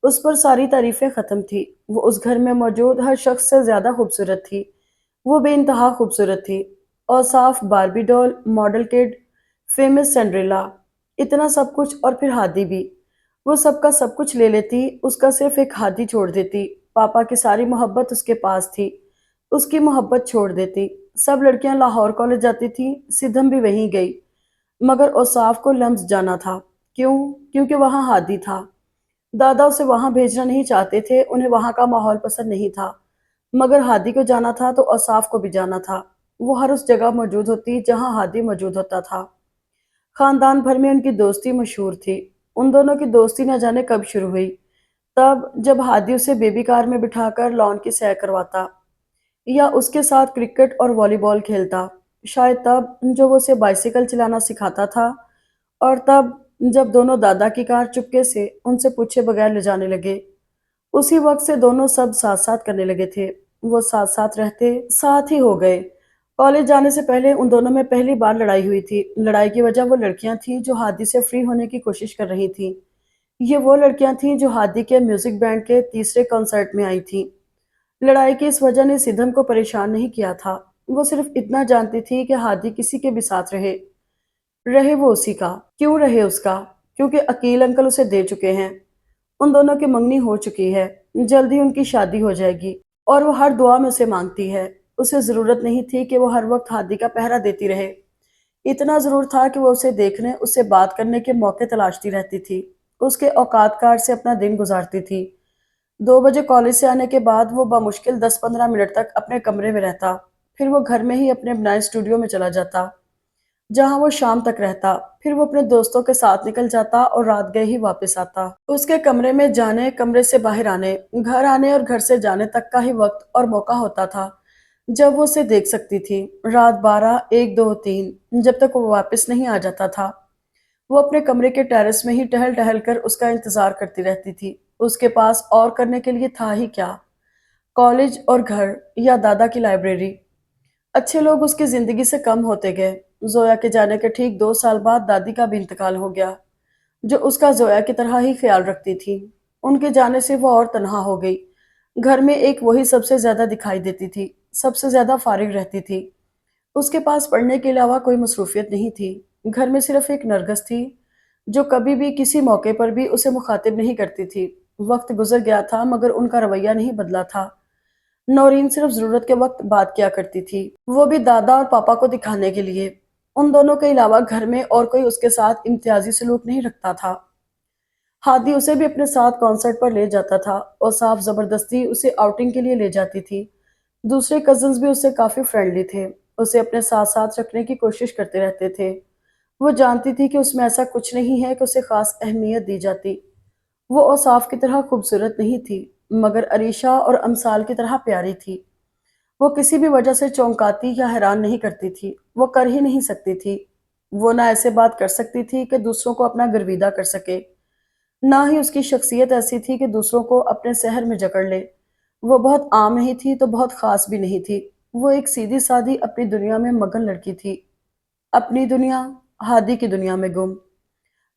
اس پر ساری تعریفیں ختم تھی۔ وہ اس گھر میں موجود ہر شخص سے زیادہ خوبصورت تھی۔ وہ بے انتہا خوبصورت تھی۔ اوصاف، باربی ڈول، ماڈل کڈ، فیمس سنڈریلا، اتنا سب کچھ، اور پھر ہادی بھی۔ وہ سب کا سب کچھ لے لیتی، اس کا صرف ایک ہاتھی چھوڑ دیتی۔ پاپا کی ساری محبت اس کے پاس تھی، اس کی محبت چھوڑ دیتی۔ سب لڑکیاں لاہور کالج جاتی تھیں، سدھم بھی وہیں گئی، مگر اوصاف کو لمز جانا تھا۔ کیوں؟ کیونکہ وہاں ہادی تھا۔ دادا اسے وہاں بھیجنا نہیں چاہتے تھے، انہیں وہاں کا ماحول پسند نہیں تھا، مگر ہادی کو جانا تھا تو اوصاف کو بھی جانا تھا۔ وہ ہر اس جگہ موجود ہوتی جہاں ہادی موجود ہوتا تھا۔ خاندان بھر میں ان کی دوستی مشہور تھی۔ ان دونوں کی دوستی نہ جانے کب شروع ہوئی، تب جب ہادی اسے بیبی کار میں بٹھا کر لان کی سیر کرواتا یا اس کے ساتھ کرکٹ اور والی بال کھیلتا، شاید تب جو وہ اسے بائسیکل چلانا سکھاتا تھا، اور تب جب دونوں دادا کی کار چپکے سے ان سے پوچھے بغیر لے جانے لگے۔ اسی وقت سے دونوں سب ساتھ ساتھ کرنے لگے تھے۔ وہ ساتھ ساتھ رہتے، ساتھ ہی ہو گئے۔ کالج جانے سے پہلے ان دونوں میں پہلی بار لڑائی ہوئی تھی۔ لڑائی کی وجہ وہ لڑکیاں تھیں جو ہادی سے فری ہونے کی کوشش کر رہی تھیں۔ یہ وہ لڑکیاں تھیں جو ہادی کے میوزک بینڈ کے تیسرے کنسرٹ میں آئی تھیں۔ لڑائی کی اس وجہ نے سدھم کو پریشان نہیں کیا تھا۔ وہ صرف اتنا جانتی تھی کہ ہادی کسی کے بھی ساتھ رہے، رہے وہ اسی کا۔ کیوں رہے اس کا؟ کیونکہ عقیل انکل اسے دے چکے ہیں۔ ان دونوں کی منگنی ہو چکی ہے، جلدی ان کی شادی ہو جائے گی، اور وہ ہر دعا میں اسے مانگتی ہے۔ اسے ضرورت نہیں تھی کہ وہ ہر وقت ہادی کا پہرا دیتی رہے، اتنا ضرور تھا کہ وہ اسے دیکھنے، اس سے بات کرنے کے موقع تلاشتی رہتی تھی، اس کے اوقات کار سے اپنا دن گزارتی تھی۔ 2 بجے کالج سے آنے کے بعد وہ بمشکل 10-15 منٹ تک اپنے کمرے میں رہتا، پھر وہ گھر میں ہی اپنے بنائے اسٹوڈیو میں چلا جاتا، جہاں وہ شام تک رہتا۔ پھر وہ اپنے دوستوں کے ساتھ نکل جاتا اور رات گئے ہی واپس آتا۔ اس کے کمرے میں جانے، کمرے سے باہر آنے، گھر آنے اور گھر سے جانے تک کا ہی وقت اور موقع ہوتا تھا جب وہ اسے دیکھ سکتی تھی۔ رات 12، 1، 2، 3، جب تک وہ واپس نہیں آ جاتا تھا، وہ اپنے کمرے کے ٹیرس میں ہی ٹہل ٹہل کر اس کا انتظار کرتی رہتی تھی۔ اس کے پاس اور کرنے کے لیے تھا ہی کیا؟ کالج اور گھر، یا دادا کی لائبریری۔ اچھے لوگ اس کی زندگی سے کم ہوتے گئے۔ زویا کے جانے کے ٹھیک 2 سال بعد دادی کا بھی انتقال ہو گیا، جو اس کا زویا کی طرح ہی خیال رکھتی تھی۔ ان کے جانے سے وہ اور تنہا ہو گئی۔ گھر میں ایک وہی سب سے زیادہ دکھائی دیتی تھی، سب سے زیادہ فارغ رہتی تھی۔ اس کے پاس پڑھنے کے علاوہ کوئی مصروفیت نہیں تھی۔ گھر میں صرف ایک نرگس تھی، جو کبھی بھی کسی موقع پر بھی اسے مخاطب نہیں کرتی تھی۔ وقت گزر گیا تھا مگر ان کا رویہ نہیں بدلا تھا۔ نورین صرف ضرورت کے وقت بات کیا کرتی تھی، وہ بھی دادا اور پاپا کو دکھانے کے لیے۔ ان دونوں کے علاوہ گھر میں اور کوئی اس کے ساتھ امتیازی سلوک نہیں رکھتا تھا۔ ہادی اسے بھی اپنے ساتھ کانسرٹ پر لے جاتا تھا اور صاف زبردستی اسے آؤٹنگ کے لیے لے جاتی تھی۔ دوسرے کزنز بھی اس سے کافی فرینڈلی تھے، اسے اپنے ساتھ ساتھ رکھنے کی کوشش کرتے رہتے تھے۔ وہ جانتی تھی کہ اس میں ایسا کچھ نہیں ہے کہ اسے خاص اہمیت دی جاتی۔ وہ اوصاف کی طرح خوبصورت نہیں تھی، مگر عریشہ اور امثال کی طرح پیاری تھی۔ وہ کسی بھی وجہ سے چونکاتی یا حیران نہیں کرتی تھی، وہ کر ہی نہیں سکتی تھی۔ وہ نہ ایسے بات کر سکتی تھی کہ دوسروں کو اپنا گرویدہ کر سکے، نہ ہی اس کی شخصیت ایسی تھی کہ دوسروں کو اپنے سحر میں جکڑ لے۔ وہ بہت عام نہیں تھی تو بہت خاص بھی نہیں تھی۔ وہ ایک سیدھی سادھی اپنی دنیا میں مگن لڑکی تھی، اپنی دنیا، ہادی کی دنیا میں گم۔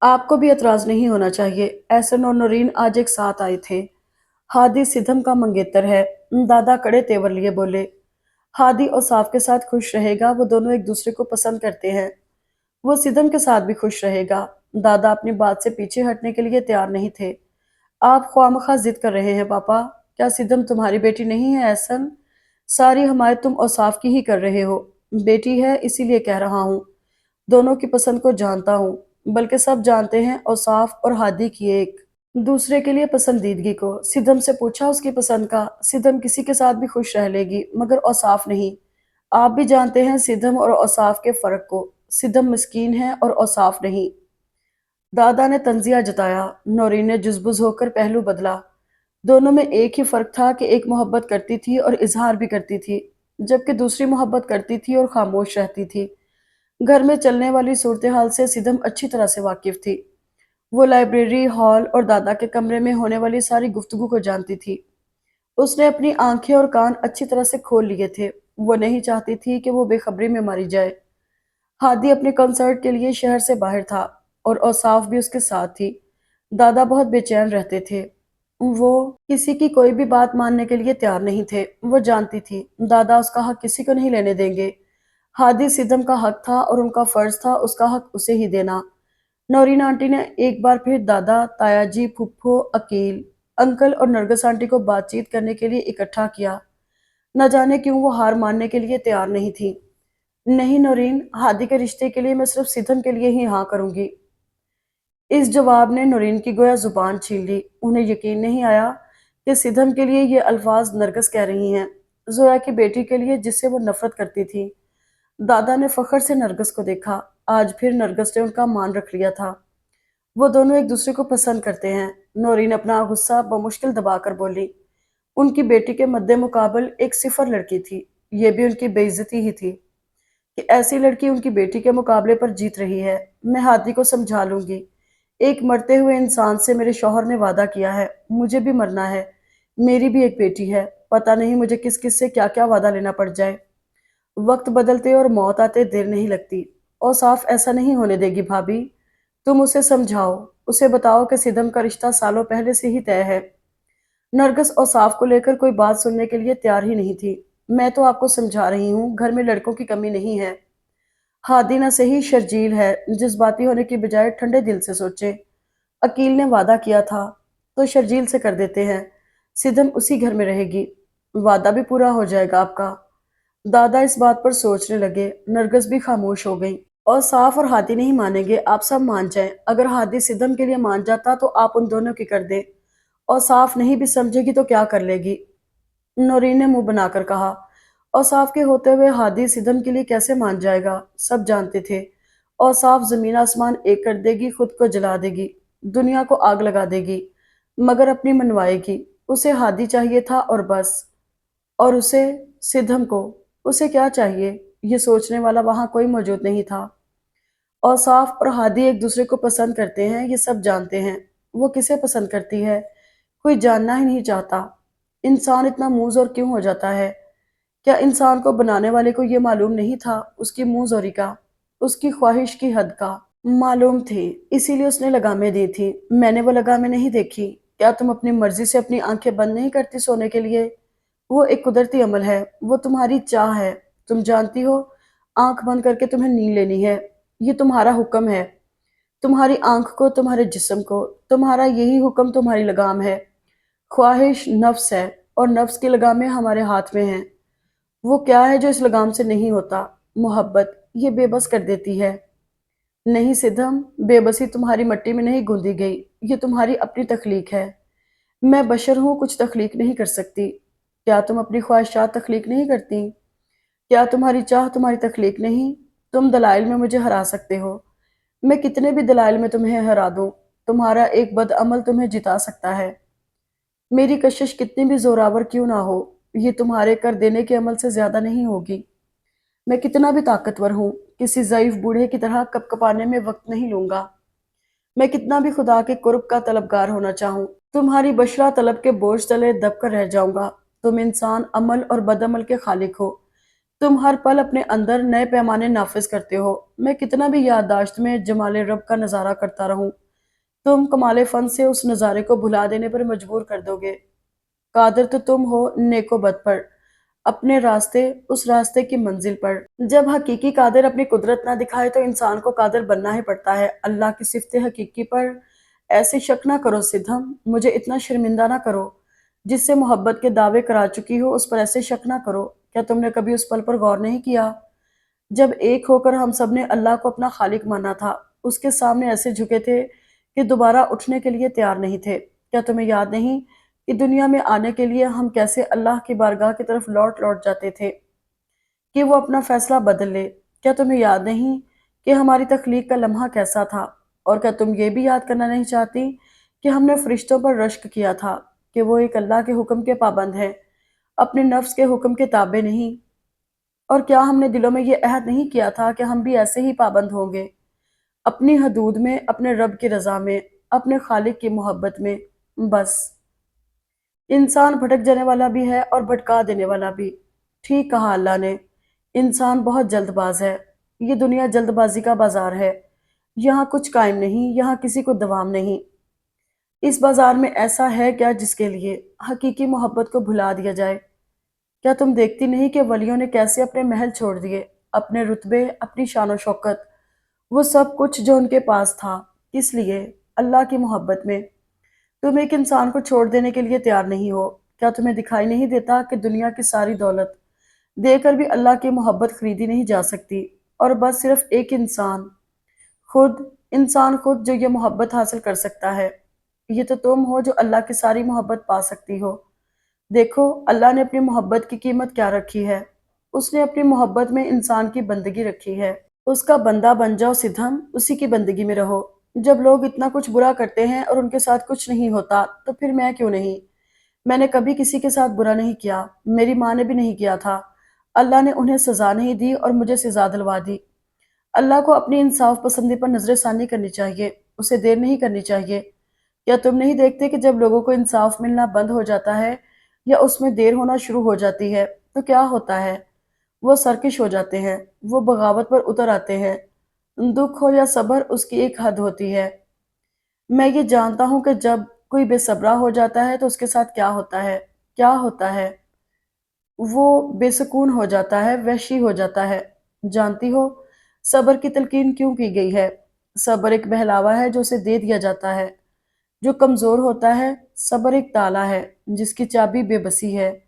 آپ کو بھی اعتراض نہیں ہونا چاہیے۔ احسن اور نورین آج ایک ساتھ آئے تھے۔ ہادی سدھم کا منگیتر ہے۔ دادا کڑے تیور لیے بولے۔ ہادی اور صاف کے ساتھ خوش رہے گا، وہ دونوں ایک دوسرے کو پسند کرتے ہیں۔ وہ سدھم کے ساتھ بھی خوش رہے گا۔ دادا اپنی بات سے پیچھے ہٹنے کے لیے تیار نہیں تھے۔ آپ خواہ ضد کر رہے ہیں پاپا۔ کیا سدھم تمہاری بیٹی نہیں ہے احسن؟ ساری حمایت تم اوصاف کی ہی کر رہے ہو۔ بیٹی ہے اسی لیے کہہ رہا ہوں۔ دونوں کی پسند کو جانتا ہوں، بلکہ سب جانتے ہیں اوصاف اور ہادی کی ایک دوسرے کے لیے پسندیدگی کو۔ سدھم سے پوچھا اس کی پسند کا۔ سدھم کسی کے ساتھ بھی خوش رہ لے گی مگر اوصاف نہیں۔ آپ بھی جانتے ہیں سدھم اور اوصاف کے فرق کو۔ سدھم مسکین ہے اور اوصاف نہیں۔ دادا نے تنزیہ جتایا۔ نورین نے جزبز ہو کر پہلو بدلا۔ دونوں میں ایک ہی فرق تھا کہ ایک محبت کرتی تھی اور اظہار بھی کرتی تھی، جبکہ دوسری محبت کرتی تھی اور خاموش رہتی تھی۔ گھر میں چلنے والی صورتحال سے سدھم اچھی طرح سے واقف تھی۔ وہ لائبریری، ہال اور دادا کے کمرے میں ہونے والی ساری گفتگو کو جانتی تھی۔ اس نے اپنی آنکھیں اور کان اچھی طرح سے کھول لیے تھے۔ وہ نہیں چاہتی تھی کہ وہ بے خبری میں ماری جائے۔ ہادی اپنے کنسرٹ کے لیے شہر سے باہر تھا اور اوصاف بھی اس کے ساتھ تھی۔ دادا بہت بے چین رہتے تھے۔ وہ کسی کی کوئی بھی بات ماننے کے لیے تیار نہیں تھے۔ وہ جانتی تھی دادا اس کا حق کسی کو نہیں لینے دیں گے۔ ہادی سدھم کا حق تھا اور ان کا فرض تھا اس کا حق اسے ہی دینا۔ نورین آنٹی نے ایک بار پھر دادا، تایا جی، پھپھو، عقیل انکل اور نرگس آنٹی کو بات چیت کرنے کے لیے اکٹھا کیا۔ نہ جانے کیوں وہ ہار ماننے کے لیے تیار نہیں تھی۔ نہیں نورین، ہادی کے رشتے کے لیے میں صرف سدھم کے لیے ہی ہاں کروں گی۔ اس جواب نے نورین کی گویا زبان چھین لی۔ انہیں یقین نہیں آیا کہ سدھم کے لیے یہ الفاظ نرگس کہہ رہی ہیں، زویا کی بیٹی کے لیے جس سے وہ نفرت کرتی تھی۔ دادا نے فخر سے نرگس کو دیکھا۔ آج پھر نرگس نے ان کا مان رکھ لیا تھا۔ وہ دونوں ایک دوسرے کو پسند کرتے ہیں۔ نورین اپنا غصہ بمشکل دبا کر بولی۔ ان کی بیٹی کے مد مقابل ایک صفر لڑکی تھی۔ یہ بھی ان کی بے عزتی ہی تھی کہ ایسی لڑکی ان کی بیٹی کے مقابلے پر جیت رہی ہے۔ میں ہادی کو سمجھا لوں گی۔ ایک مرتے ہوئے انسان سے میرے شوہر نے وعدہ کیا ہے، مجھے بھی مرنا ہے۔ میری بھی ایک بیٹی ہے، پتہ نہیں مجھے کس کس سے کیا کیا وعدہ لینا پڑ جائے۔ وقت بدلتے اور موت آتے دیر نہیں لگتی۔ اوصاف ایسا نہیں ہونے دے گی بھابھی۔ تم اسے سمجھاؤ، اسے بتاؤ کہ سدھم کا رشتہ سالوں پہلے سے ہی طے ہے۔ نرگس اوصاف کو لے کر کوئی بات سننے کے لیے تیار ہی نہیں تھی۔ میں تو آپ کو سمجھا رہی ہوں، گھر میں لڑکوں کی کمی نہیں ہے۔ ہادی نہ صحیح شرجیل ہے، جذباتی ہونے کی بجائے ٹھنڈے دل سے سوچے۔ عقیل نے وعدہ کیا تھا تو شرجیل سے کر دیتے ہیں۔ سدھم اسی گھر میں رہے گی، وعدہ بھی پورا ہو جائے گا آپ کا۔ دادا اس بات پر سوچنے لگے۔ نرگس بھی خاموش ہو گئی۔ اور صاف اور ہادی نہیں مانیں گے، آپ سب مان جائیں۔ اگر ہادی سدھم کے لیے مان جاتا تو آپ ان دونوں کی کر دیں، اور صاف نہیں بھی سمجھے گی تو کیا کر لے گی؟ نورین نے منہ بنا کر کہا۔ اور صاف کے ہوتے ہوئے ہادی سدھم کے لیے کیسے مان جائے گا؟ سب جانتے تھے اور صاف زمین آسمان ایک کر دے گی، خود کو جلا دے گی، دنیا کو آگ لگا دے گی، مگر اپنی منوائے گی۔ اسے ہادی چاہیے تھا اور بس۔ اور اسے سدھم کو اسے کیا چاہیے، یہ سوچنے والا وہاں کوئی موجود نہیں تھا۔ اوصاف اور ہادی ایک دوسرے کو پسند کرتے ہیں، یہ سب جانتے ہیں۔ وہ کسے پسند کرتی ہے کوئی جاننا ہی نہیں چاہتا۔ انسان اتنا منہ زور کیوں ہو جاتا ہے؟ کیا انسان کو بنانے والے کو یہ معلوم نہیں تھا اس کی منہ زوری کا، اس کی خواہش کی حد کا؟ معلوم تھی، اسی لیے اس نے لگامیں دی تھی۔ میں نے وہ لگامیں نہیں دیکھی۔ کیا تم اپنی مرضی سے اپنی آنکھیں بند نہیں کرتی سونے کے لیے؟ وہ ایک قدرتی عمل ہے، وہ تمہاری چاہ ہے۔ تم جانتی ہو آنکھ بند کر کے تمہیں نیند لینی ہے، یہ تمہارا حکم ہے۔ تمہاری آنکھ کو، تمہارے جسم کو، تمہارا یہی حکم تمہاری لگام ہے۔ خواہش نفس ہے اور نفس کی لگامیں ہمارے ہاتھ میں ہیں۔ وہ کیا ہے جو اس لگام سے نہیں ہوتا؟ محبت، یہ بے بس کر دیتی ہے۔ نہیں سدھم، بے بسی تمہاری مٹی میں نہیں گوندی گئی، یہ تمہاری اپنی تخلیق ہے۔ میں بشر ہوں، کچھ تخلیق نہیں کر سکتی۔ کیا تم اپنی خواہشات تخلیق نہیں کرتی؟ کیا تمہاری چاہ تمہاری تخلیق نہیں؟ تم دلائل میں مجھے ہرا سکتے ہو، میں کتنے بھی دلائل میں تمہیں ہرا دوں، تمہارا ایک بد عمل تمہیں جتا سکتا ہے۔ میری کشش کتنی بھی زوراور کیوں نہ ہو، یہ تمہارے کر دینے کے عمل سے زیادہ نہیں ہوگی۔ میں کتنا بھی طاقتور ہوں، کسی ضعیف بوڑھے کی طرح کپ کپانے میں وقت نہیں لوں گا۔ میں کتنا بھی خدا کے قرب کا طلبگار ہونا چاہوں، تمہاری بشرا طلب کے بوجھ تلے دب کر رہ جاؤں گا۔ تم انسان عمل اور بد عمل کے خالق ہو، تم ہر پل اپنے اندر نئے پیمانے نافذ کرتے ہو۔ میں کتنا بھی یادداشت میں جمال رب کا نظارہ کرتا رہوں، تم کمال فن سے اس نظارے کو بھلا دینے پر مجبور کر دو گے۔ قادر تو تم ہو نیک و بد پر، اپنے راستے، اس راستے کی منزل پر۔ جب حقیقی قادر اپنی قدرت نہ دکھائے تو انسان کو قادر بننا ہی پڑتا ہے۔ اللہ کی صفت حقیقی پر ایسے شک نہ کرو سدھم، مجھے اتنا شرمندہ نہ کرو۔ جس سے محبت کے دعوے کرا چکی ہو اس پر ایسے شک نہ کرو۔ کیا تم نے کبھی اس پل پر غور نہیں کیا جب ایک ہو کر ہم سب نے اللہ کو اپنا خالق مانا تھا، اس کے سامنے ایسے جھکے تھے کہ دوبارہ اٹھنے کے لیے تیار نہیں تھے؟ کیا تمہیں یاد نہیں کہ دنیا میں آنے کے لیے ہم کیسے اللہ کی بارگاہ کی طرف لوٹ لوٹ جاتے تھے کہ وہ اپنا فیصلہ بدل لے؟ کیا تمہیں یاد نہیں کہ ہماری تخلیق کا لمحہ کیسا تھا؟ اور کیا تم یہ بھی یاد کرنا نہیں چاہتی کہ ہم نے فرشتوں پر رشک کیا تھا کہ وہ ایک اللہ کے حکم کے پابند ہیں، اپنے نفس کے حکم کے تابع نہیں؟ اور کیا ہم نے دلوں میں یہ عہد نہیں کیا تھا کہ ہم بھی ایسے ہی پابند ہوں گے، اپنی حدود میں، اپنے رب کی رضا میں، اپنے خالق کی محبت میں؟ بس انسان بھٹک جانے والا بھی ہے اور بھٹکا دینے والا بھی۔ ٹھیک کہا اللہ نے، انسان بہت جلد باز ہے۔ یہ دنیا جلد بازی کا بازار ہے، یہاں کچھ قائم نہیں، یہاں کسی کو دوام نہیں۔ اس بازار میں ایسا ہے کیا جس کے لیے حقیقی محبت کو بھلا دیا جائے؟ کیا تم دیکھتی نہیں کہ ولیوں نے کیسے اپنے محل چھوڑ دیے، اپنے رتبے، اپنی شان و شوکت، وہ سب کچھ جو ان کے پاس تھا؟ کس لیے؟ اللہ کی محبت میں۔ تم ایک انسان کو چھوڑ دینے کے لیے تیار نہیں ہو۔ کیا تمہیں دکھائی نہیں دیتا کہ دنیا کی ساری دولت دے کر بھی اللہ کی محبت خریدی نہیں جا سکتی، اور بس صرف ایک خود انسان خود جو یہ محبت حاصل کر سکتا ہے؟ یہ تو تم ہو جو اللہ کی ساری محبت پا سکتی ہو۔ دیکھو اللہ نے اپنی محبت کی قیمت کیا رکھی ہے، اس نے اپنی محبت میں انسان کی بندگی رکھی ہے۔ اس کا بندہ بن جاؤ سدھم، اسی کی بندگی میں رہو۔ جب لوگ اتنا کچھ برا کرتے ہیں اور ان کے ساتھ کچھ نہیں ہوتا تو پھر میں کیوں نہیں؟ میں نے کبھی کسی کے ساتھ برا نہیں کیا، میری ماں نے بھی نہیں کیا تھا۔ اللہ نے انہیں سزا نہیں دی اور مجھے سزا دلوا دی۔ اللہ کو اپنی انصاف پسندی پر نظر ثانی کرنی چاہیے، اسے دیر نہیں کرنی چاہیے۔ کیا تم نہیں دیکھتے کہ جب لوگوں کو انصاف ملنا بند ہو جاتا ہے یا اس میں دیر ہونا شروع ہو جاتی ہے تو کیا ہوتا ہے؟ وہ سرکش ہو جاتے ہیں، وہ بغاوت پر اتر آتے ہیں۔ دکھ ہو یا صبر، اس کی ایک حد ہوتی ہے۔ میں یہ جانتا ہوں کہ جب کوئی بے صبرا ہو جاتا ہے تو اس کے ساتھ کیا ہوتا ہے؟ کیا ہوتا ہے؟ وہ بے سکون ہو جاتا ہے، وحشی ہو جاتا ہے۔ جانتی ہو صبر کی تلقین کیوں کی گئی ہے؟ صبر ایک بہلاوا ہے جو اسے دے دیا جاتا ہے جو کمزور ہوتا ہے۔ صبر ایک تالا ہے جس کی چابی بے بسی ہے،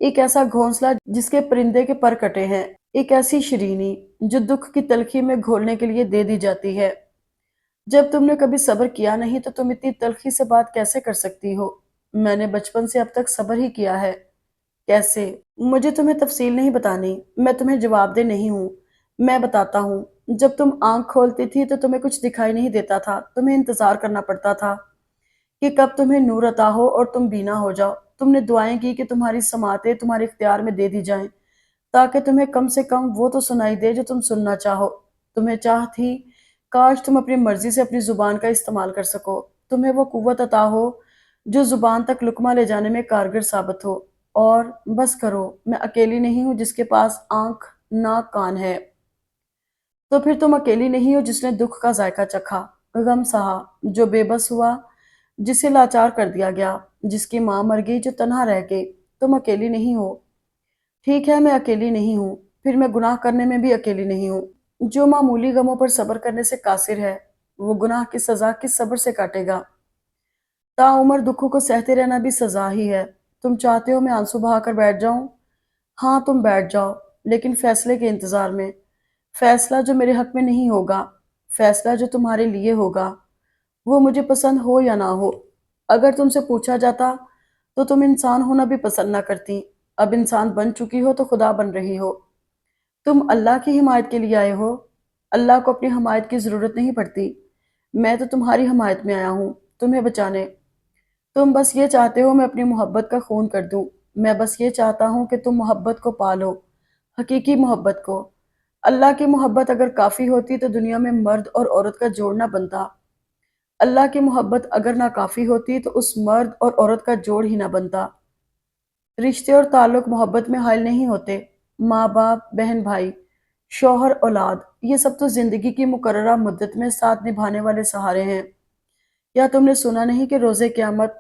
ایک ایسا گھونسلہ جس کے پرندے کے پر کٹے ہیں، ایک ایسی شرینی جو دکھ کی تلخی میں گھولنے کے لیے دے دی جاتی ہے۔ جب تم نے کبھی صبر کیا نہیں تو تم اتنی تلخی سے بات کیسے کر سکتی ہو؟ میں نے بچپن سے اب تک صبر ہی کیا ہے۔ کیسے؟ مجھے تمہیں تفصیل نہیں بتانی، میں تمہیں جواب دہ نہیں ہوں۔ میں بتاتا ہوں۔ جب تم آنکھ کھولتی تھی تو تمہیں کچھ دکھائی نہیں دیتا تھا، تمہیں انتظار کرنا پڑتا تھا کہ کب تمہیں نور عطا ہو اور تم بینا ہو جاؤ۔ تم نے دعائیں کی کہ تمہاری سماعتیں تمہارے اختیار میں دے دی جائیں تاکہ تمہیں کم سے کم وہ تو سنائی دے جو تم سننا چاہو۔ تمہیں چاہ تھی کاش تم اپنی مرضی سے اپنی زبان کا استعمال کر سکو، تمہیں وہ قوت عطا ہو جو زبان تک لقمہ لے جانے میں کارگر ثابت ہو۔ اور بس کرو، میں اکیلی نہیں ہوں جس کے پاس آنکھ ناک کان ہے۔ تو پھر تم اکیلی نہیں ہو جس نے دکھ کا ذائقہ چکھا، غم سہا، جو بے بس ہوا، جسے لاچار کر دیا گیا، جس کی ماں مر گئی، جو تنہا رہ گئی۔ تم اکیلی نہیں ہو۔ ٹھیک ہے میں اکیلی نہیں ہوں، پھر میں گناہ کرنے میں بھی اکیلی نہیں ہوں۔ جو معمولی غموں پر صبر کرنے سے قاصر ہے وہ گناہ کی سزا کس صبر سے کاٹے گا؟ عمر دکھوں کو سہتے رہنا بھی سزا ہی ہے۔ تم چاہتے ہو میں آنسو بہا کر بیٹھ جاؤں؟ ہاں تم بیٹھ جاؤ، لیکن فیصلے کے انتظار میں۔ فیصلہ جو میرے حق میں نہیں ہوگا، فیصلہ جو تمہارے لیے ہوگا، وہ مجھے پسند ہو یا نہ ہو۔ اگر تم سے پوچھا جاتا تو تم انسان ہونا بھی پسند نہ کرتی، اب انسان بن چکی ہو تو خدا بن رہی ہو۔ تم اللہ کی حمایت کے لیے آئے ہو، اللہ کو اپنی حمایت کی ضرورت نہیں پڑتی۔ میں تو تمہاری حمایت میں آیا ہوں، تمہیں بچانے۔ تم بس یہ چاہتے ہو میں اپنی محبت کا خون کر دوں۔ میں بس یہ چاہتا ہوں کہ تم محبت کو پالو، حقیقی محبت کو۔ اللہ کی محبت اگر کافی ہوتی تو دنیا میں مرد اور عورت کا جوڑ نہ بنتا۔ اللہ کی محبت اگر نہ کافی ہوتی تو اس مرد اور عورت کا جوڑ ہی نہ بنتا۔ رشتے اور تعلق محبت میں حائل نہیں ہوتے، ماں باپ، بہن بھائی، شوہر، اولاد، یہ سب تو زندگی کی مقررہ مدت میں ساتھ نبھانے والے سہارے ہیں۔ یا تم نے سنا نہیں کہ روزے قیامت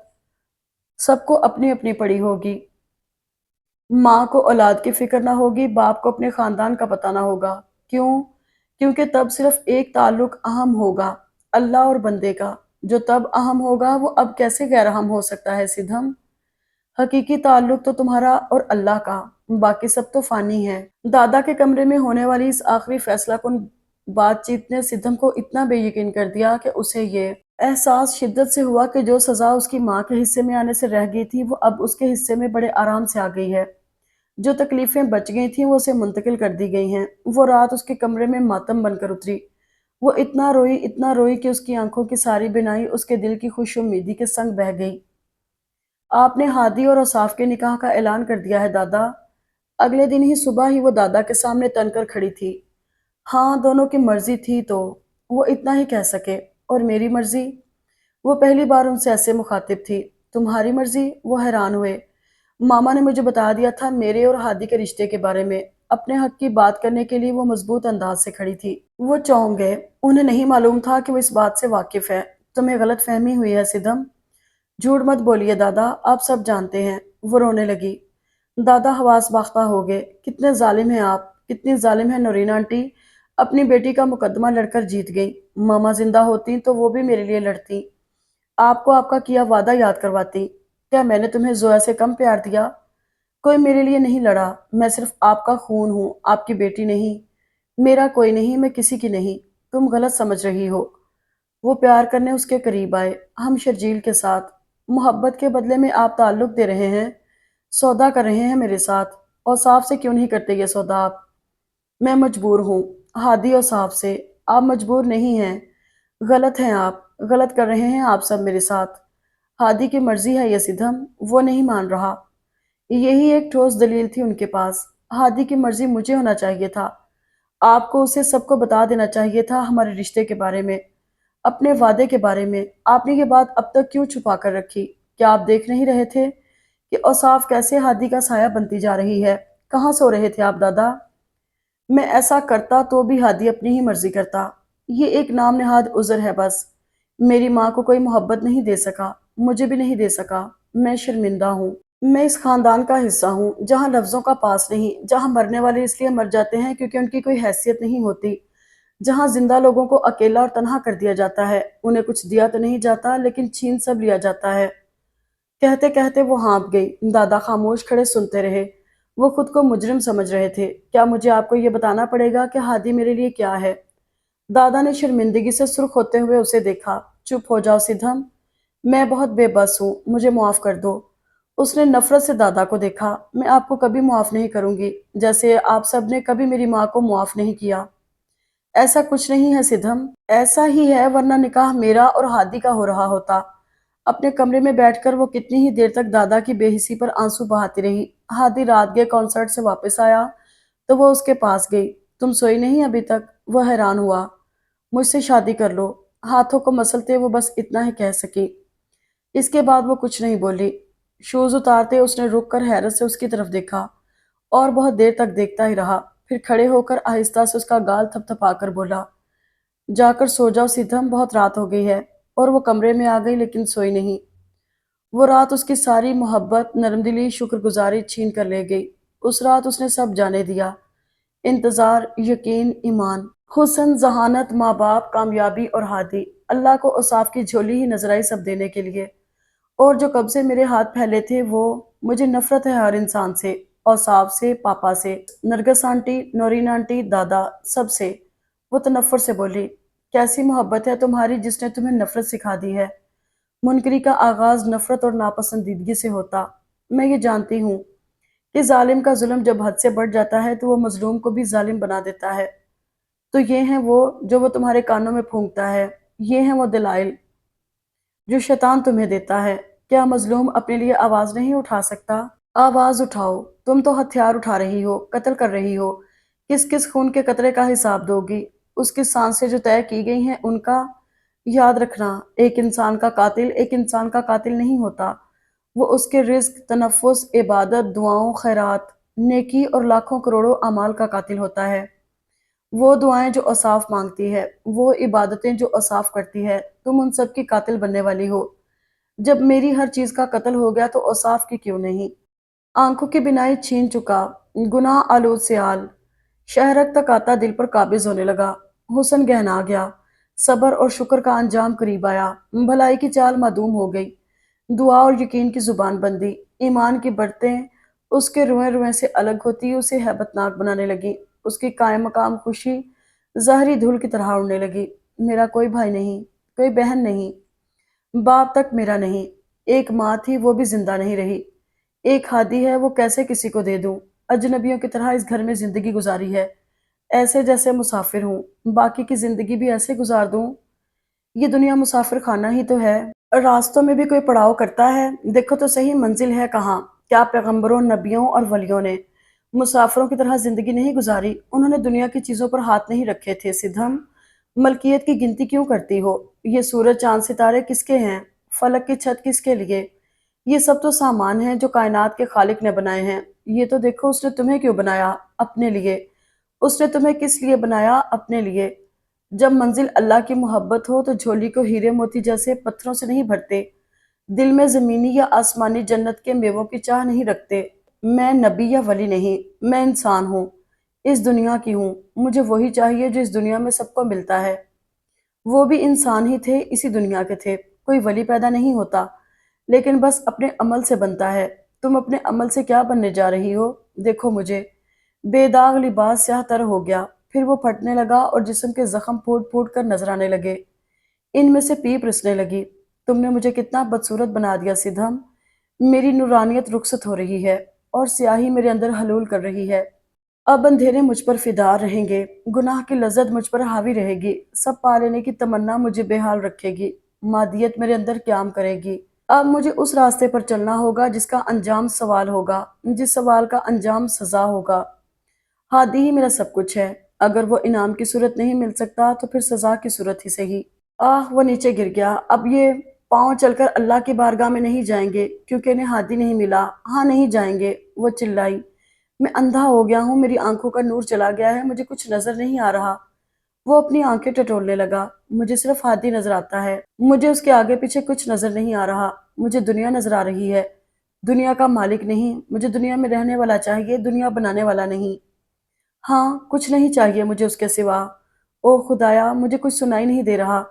سب کو اپنی اپنی پڑی ہوگی؟ ماں کو اولاد کی فکر نہ ہوگی، باپ کو اپنے خاندان کا پتہ نہ ہوگا۔ کیوں؟ کیونکہ تب صرف ایک تعلق اہم ہوگا، اللہ اور بندے کا۔ جو تب اہم ہوگا وہ اب کیسے غیر اہم ہو سکتا ہے سدھم؟ حقیقی تعلق تو تمہارا اور اللہ کا، باقی سب تو فانی ہے۔ دادا کے کمرے میں ہونے والی اس آخری فیصلہ کن بات چیت نے سدھم کو اتنا بے یقین کر دیا کہ اسے یہ احساس شدت سے ہوا کہ جو سزا اس کی ماں کے حصے میں آنے سے رہ گئی تھی وہ اب اس کے حصے میں بڑے آرام سے آ گئی ہے۔ جو تکلیفیں بچ گئی تھیں وہ اسے منتقل کر دی گئی ہیں۔ وہ رات اس کے کمرے میں ماتم بن کر اتری۔ وہ اتنا روئی کہ اس کی آنکھوں کی ساری بینائی اس کے دل کی خوش امیدی کے سنگ بہہ گئی۔ آپ نے ہادی اور اوصاف کے نکاح کا اعلان کر دیا ہے دادا؟ اگلے دن ہی صبح ہی وہ دادا کے سامنے تن کر کھڑی تھی۔ ہاں، دونوں کی مرضی تھی تو وہ اتنا ہی کہہ سکے۔ اور میری مرضی؟ وہ پہلی بار ان سے ایسے مخاطب تھی۔ تمہاری مرضی؟ وہ حیران ہوئے۔ ماما نے مجھے بتا دیا تھا میرے اور ہادی کے رشتے کے بارے میں۔ اپنے حق کی بات کرنے کے لیے وہ مضبوط انداز سے کھڑی تھی۔ وہ چونک گئے۔ انہیں نہیں معلوم تھا کہ وہ اس بات سے واقف ہے۔ تمہیں غلط فہمی ہوئی ہے سدھم۔ جھوٹ مت بولیے دادا، آپ سب جانتے ہیں۔ وہ رونے لگی۔ دادا حواس باختہ ہو گئے۔ کتنے ظالم ہیں آپ، کتنی ظالم ہے نورین آنٹی۔ اپنی بیٹی کا مقدمہ لڑ کر جیت گئی۔ ماما زندہ ہوتی تو وہ بھی میرے لیے لڑتی، آپ کو آپ کا کیا وعدہ یاد کرواتی۔ کیا میں نے تمہیں زویا سے کم پیار دیا؟ کوئی میرے لیے نہیں لڑا۔ میں صرف آپ کا خون ہوں، آپ کی بیٹی نہیں۔ میرا کوئی نہیں، میں کسی کی نہیں۔ تم غلط سمجھ رہی ہو۔ وہ پیار کرنے اس کے قریب آئے، ہم شرجیل کے ساتھ۔ محبت کے بدلے میں آپ تعلق دے رہے ہیں، سودا کر رہے ہیں میرے ساتھ۔ اور صاحب سے کیوں نہیں کرتے یہ سودا آپ؟ میں مجبور ہوں ہادی اور صاحب سے۔ آپ مجبور نہیں ہیں، غلط ہیں آپ، غلط کر رہے ہیں آپ سب میرے ساتھ۔ ہادی کی مرضی ہے یہ سدھم، وہ نہیں مان رہا۔ یہی ایک ٹھوس دلیل تھی ان کے پاس۔ ہادی کی مرضی مجھے ہونا چاہیے تھا، آپ کو اسے سب کو بتا دینا چاہیے تھا، ہمارے رشتے کے بارے میں، اپنے وعدے کے بارے میں۔ آپ نے یہ بات اب تک کیوں چھپا کر رکھی؟ کیا آپ دیکھ نہیں رہے تھے کہ اوصاف کیسے ہادی کا سایہ بنتی جا رہی ہے؟ کہاں سو رہے تھے آپ دادا؟ میں ایسا کرتا تو بھی ہادی اپنی ہی مرضی کرتا۔ یہ ایک نام نہاد عذر ہے بس۔ میری ماں کو کوئی محبت نہیں دے سکا، مجھے بھی نہیں دے سکا۔ میں شرمندہ ہوں۔ میں اس خاندان کا حصہ ہوں جہاں لفظوں کا پاس نہیں، جہاں مرنے والے اس لیے مر جاتے ہیں کیونکہ ان کی کوئی حیثیت نہیں ہوتی، جہاں زندہ لوگوں کو اکیلا اور تنہا کر دیا جاتا ہے۔ انہیں کچھ دیا تو نہیں جاتا لیکن چھین سب لیا جاتا ہے۔ کہتے کہتے وہ ہانپ گئی۔ دادا خاموش کھڑے سنتے رہے۔ وہ خود کو مجرم سمجھ رہے تھے۔ کیا مجھے آپ کو یہ بتانا پڑے گا کہ ہادی میرے لیے کیا ہے؟ دادا نے شرمندگی سے سرخ ہوتے ہوئے اسے دیکھا۔ چپ ہو جاؤ سدھم، میں بہت بے بس ہوں، مجھے معاف کر دو۔ اس نے نفرت سے دادا کو دیکھا۔ میں آپ کو کبھی معاف نہیں کروں گی، جیسے آپ سب نے کبھی میری ماں کو معاف نہیں کیا۔ ایسا کچھ نہیں ہے سدھم، ایسا ہی ہے ورنہ نکاح میرا اور ہادی کا ہو رہا ہوتا۔ اپنے کمرے میں بیٹھ کر وہ کتنی ہی دیر تک دادا کی بے حسی پر آنسو بہاتی رہی۔ ہادی رات گئے کنسرٹ سے واپس آیا تو وہ اس کے پاس گئی۔ تم سوئی نہیں ابھی تک؟ وہ حیران ہوا۔ مجھ سے شادی کر لو، ہاتھوں کو مسلتے وہ بس اتنا ہی کہہ سکی۔ اس کے بعد وہ کچھ نہیں بولی۔ شوز اتارتے اس نے رک کر حیرت سے اس کی طرف دیکھا اور بہت دیر تک دیکھتا ہی رہا، پھر کھڑے ہو کر آہستہ سے اس کا گال تھپ تھپا کر بولا، جا کر سو جاؤ سدھم، بہت رات ہو گئی ہے۔ اور وہ کمرے میں آ گئی لیکن سوئی نہیں۔ وہ رات اس کی ساری محبت، نرم دلی، شکر گزاری چھین کر لے گئی۔ اس رات اس نے سب جانے دیا، انتظار، یقین، ایمان، حسن، ذہانت، ماں باپ، کامیابی اور ہادی۔ اللہ کو اوصاف کی جھولی ہی نظر آئی سب دینے کے لیے۔ اور جو کب سے میرے ہاتھ پھیلے تھے وہ، مجھے نفرت ہے ہر انسان سے، اوصاف سے، پاپا سے، نرگس آنٹی، نورین آنٹی، دادا، سب سے۔ وہ تنفر سے بولی، کیسی محبت ہے تمہاری جس نے تمہیں نفرت سکھا دی ہے؟ منکری کا آغاز نفرت اور ناپسندیدگی سے ہوتا۔ میں یہ جانتی ہوں کہ ظالم کا ظلم جب حد سے بڑھ جاتا ہے تو وہ مظلوم کو بھی ظالم بنا دیتا ہے۔ تو یہ ہیں وہ جو وہ تمہارے کانوں میں پھونکتا ہے، یہ ہیں وہ دلائل جو شیطان تمہیں دیتا ہے۔ کیا مظلوم اپنے لیے آواز نہیں اٹھا سکتا؟ آواز اٹھاؤ، تم تو ہتھیار اٹھا رہی ہو، قتل کر رہی ہو۔ کس کس خون کے قطرے کا حساب دو گی؟ اس کی سانسیں جو طے کی گئی ہیں ان کا؟ یاد رکھنا، ایک انسان کا قاتل ایک انسان کا قاتل نہیں ہوتا، وہ اس کے رزق، تنفس، عبادت، دعاؤں، خیرات نیکی اور لاکھوں کروڑوں اعمال کا قاتل ہوتا ہے۔ وہ دعائیں جو اوصاف مانگتی ہے، وہ عبادتیں جو اوصاف کرتی ہے، تم ان سب کی قاتل بننے والی ہو۔ جب میری ہر چیز کا قتل ہو گیا تو اوصاف کی کیوں نہیں؟ آنکھوں کی بینائی چھین چکا، گناہ آلود سیال، شہرک تک آتا دل پر قابض ہونے لگا، حسن گہنا گیا، صبر اور شکر کا انجام قریب آیا، بھلائی کی چال معدوم ہو گئی، دعا اور یقین کی زبان بندی، ایمان کی برتیں اس کے روئیں روئیں سے الگ ہوتی اسے ہیبت ناک بنانے لگی، اس کی قائم مقام خوشی زہری دھول کی طرح اڑنے لگی۔ میرا کوئی بھائی نہیں، کوئی بہن نہیں، باپ تک میرا نہیں، ایک ماں تھی وہ بھی زندہ نہیں رہی، ایک ہادی ہے وہ کیسے کسی کو دے دوں؟ اجنبیوں کی طرح اس گھر میں زندگی گزاری ہے، ایسے جیسے مسافر ہوں، باقی کی زندگی بھی ایسے گزار دوں؟ یہ دنیا مسافر خانہ ہی تو ہے۔ راستوں میں بھی کوئی پڑاؤ کرتا ہے، دیکھو تو صحیح منزل ہے کہاں؟ کیا پیغمبروں، نبیوں اور ولیوں نے مسافروں کی طرح زندگی نہیں گزاری؟ انہوں نے دنیا کی چیزوں پر ہاتھ نہیں رکھے تھے۔ سدھم، ملکیت کی گنتی کیوں کرتی ہو؟ یہ سورج چاند ستارے کس کے ہیں؟ فلک کی چھت کس کے لیے؟ یہ سب تو سامان ہیں جو کائنات کے خالق نے بنائے ہیں۔ یہ تو دیکھو اس نے تمہیں کیوں بنایا؟ اپنے لیے۔ اس نے تمہیں کس لیے بنایا؟ اپنے لیے۔ جب منزل اللہ کی محبت ہو تو جھولی کو ہیرے موتی جیسے پتھروں سے نہیں بھرتے، دل میں زمینی یا آسمانی جنت کے میووں کی چاہ نہیں رکھتے۔ میں نبی یا ولی نہیں، میں انسان ہوں، اس دنیا کی ہوں، مجھے وہی چاہیے جو اس دنیا میں سب کو ملتا ہے۔ وہ بھی انسان ہی تھے، اسی دنیا کے تھے، کوئی ولی پیدا نہیں ہوتا، لیکن بس اپنے عمل سے بنتا ہے۔ تم اپنے عمل سے کیا بننے جا رہی ہو؟ دیکھو مجھے، بے داغ لباس سیاہ تر ہو گیا، پھر وہ پھٹنے لگا اور جسم کے زخم پھوٹ پھوٹ کر نظر آنے لگے، ان میں سے پیپ رسنے لگی۔ تم نے مجھے کتنا بدصورت بنا دیا سدھم، میری نورانیت رخصت ہو رہی ہے اور سیاہی میرے اندر حلول کر رہی ہے۔ اب اندھیرے مجھ پر فدار رہیں گے، گناہ کی لذت مجھ پر حاوی رہے گی، سب پا لینے کی تمنا مجھے بے حال رکھے گی، مادیت میرے اندر قیام کرے گی۔ اب مجھے اس راستے پر چلنا ہوگا جس کا انجام سوال ہوگا، جس سوال کا انجام سزا ہوگا۔ ہادی ہی میرا سب کچھ ہے، اگر وہ انعام کی صورت نہیں مل سکتا تو پھر سزا کی صورت ہی صحیح۔ وہ نیچے گر گیا۔ اب یہ پاؤں چل کر اللہ کی بارگاہ میں نہیں جائیں گے کیونکہ انہیں ہادی نہیں ملا۔ ہاں نہیں جائیں گے، وہ چلائی۔ میں اندھا ہو گیا ہوں، میری آنکھوں کا نور چلا گیا ہے، مجھے کچھ نظر نہیں آ رہا۔ وہ اپنی آنکھیں ٹٹولنے لگا۔ مجھے صرف ہادی نظر آتا ہے، مجھے اس کے آگے پیچھے کچھ نظر نہیں آ رہا، مجھے دنیا نظر آ رہی ہے، دنیا کا مالک نہیں، مجھے دنیا میں رہنے والا چاہیے، دنیا بنانے والا نہیں۔ ہاں، کچھ نہیں چاہیے مجھے اس کے سوا۔ او خدایا، مجھے کچھ سنائی نہیں دے رہا۔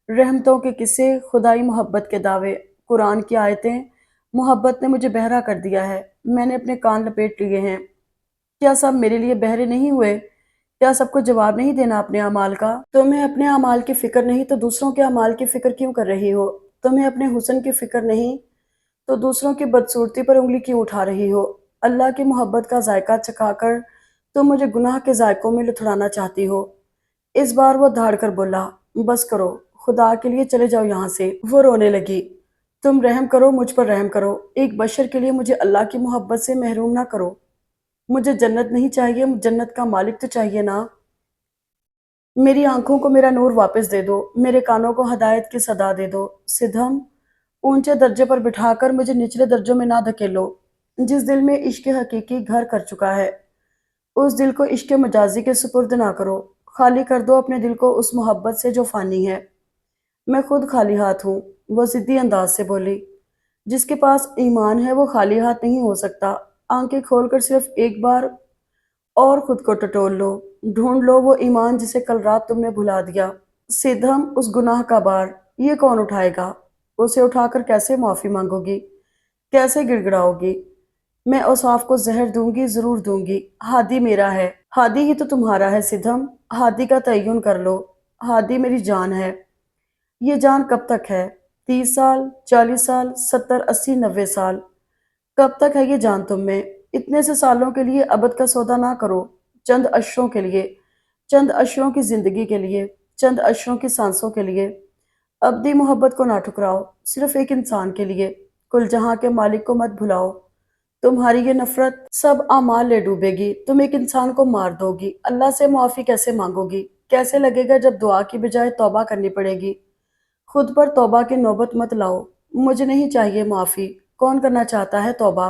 رحمتوں کے قصے، خدائی محبت کے دعوے، قرآن کی آیتیں، محبت نے مجھے بہرا کر دیا ہے، میں نے اپنے کان لپیٹ لیے ہیں۔ کیا سب میرے لیے بہرے نہیں ہوئے؟ کیا سب کو جواب نہیں دینا اپنے اعمال کا؟ تمہیں اپنے اعمال کی فکر نہیں تو دوسروں کے اعمال کی فکر کیوں کر رہی ہو؟ تمہیں اپنے حسن کی فکر نہیں تو دوسروں کی بدصورتی پر انگلی کیوں اٹھا رہی ہو؟ اللہ کی محبت کا ذائقہ چکھا کر تم مجھے گناہ کے ذائقوں میں لتھڑانا چاہتی ہو۔ اس بار وہ دھاڑ کر بولا، بس کرو، خدا کے لیے چلے جاؤ یہاں سے۔ وہ رونے لگی۔ تم رحم کرو، مجھ پر رحم کرو، ایک بشر کے لیے مجھے اللہ کی محبت سے محروم نہ کرو۔ مجھے جنت نہیں چاہیے، جنت کا مالک تو چاہیے نا۔ میری آنکھوں کو میرا نور واپس دے دو، میرے کانوں کو ہدایت کی صدا دے دو۔ سدھم، اونچے درجے پر بٹھا کر مجھے نچلے درجوں میں نہ دھکیلو۔ جس دل میں عشق حقیقی گھر کر چکا ہے، اس دل کو عشق مجازی کے سپرد نہ کرو، خالی کر دو اپنے دل کو اس محبت سے جو فانی ہے۔ میں خود خالی ہاتھ ہوں، وہ ضدی انداز سے بولی۔ جس کے پاس ایمان ہے وہ خالی ہاتھ نہیں ہو سکتا۔ آنکھیں کھول کر صرف ایک بار اور خود کو ٹٹول لو، ڈھونڈ لو وہ ایمان جسے کل رات تم نے بھلا دیا۔ سدھم، اس گناہ کا بار یہ کون اٹھائے گا؟ اسے اٹھا کر کیسے معافی مانگو گی؟ کیسے گڑ گڑاؤ گی؟ میں اوصاف کو زہر دوں گی، ضرور دوں گی۔ ہادی میرا ہے، ہادی ہی تو تمہارا ہے سدھم۔ ہادی کا تعین کر لو، ہادی میری جان ہے۔ یہ جان کب تک ہے؟ 30 سال، 40 سال، 70، 80، 90 سال؟ کب تک ہے یہ جان تم میں؟ اتنے سے سالوں کے لیے ابد کا سودا نہ کرو، چند اشروں کے لیے، چند اشروں کی زندگی کے لیے، چند اشروں کی سانسوں کے لیے۔ ابدی محبت کو نہ ٹھکراؤ، صرف ایک انسان کے لیے، کل جہاں کے مالک کو مت بھلاؤ۔ تمہاری یہ نفرت سب اعمال لے ڈوبے گی، تم ایک انسان کو مار دو گی، اللہ سے معافی کیسے مانگو گی؟ کیسے لگے گا جب دعا کی بجائے توبہ کرنی پڑے گی؟ خود پر توبہ کی نوبت مت لاؤ، مجھے نہیں چاہیے معافی، کون کرنا چاہتا ہے توبہ؟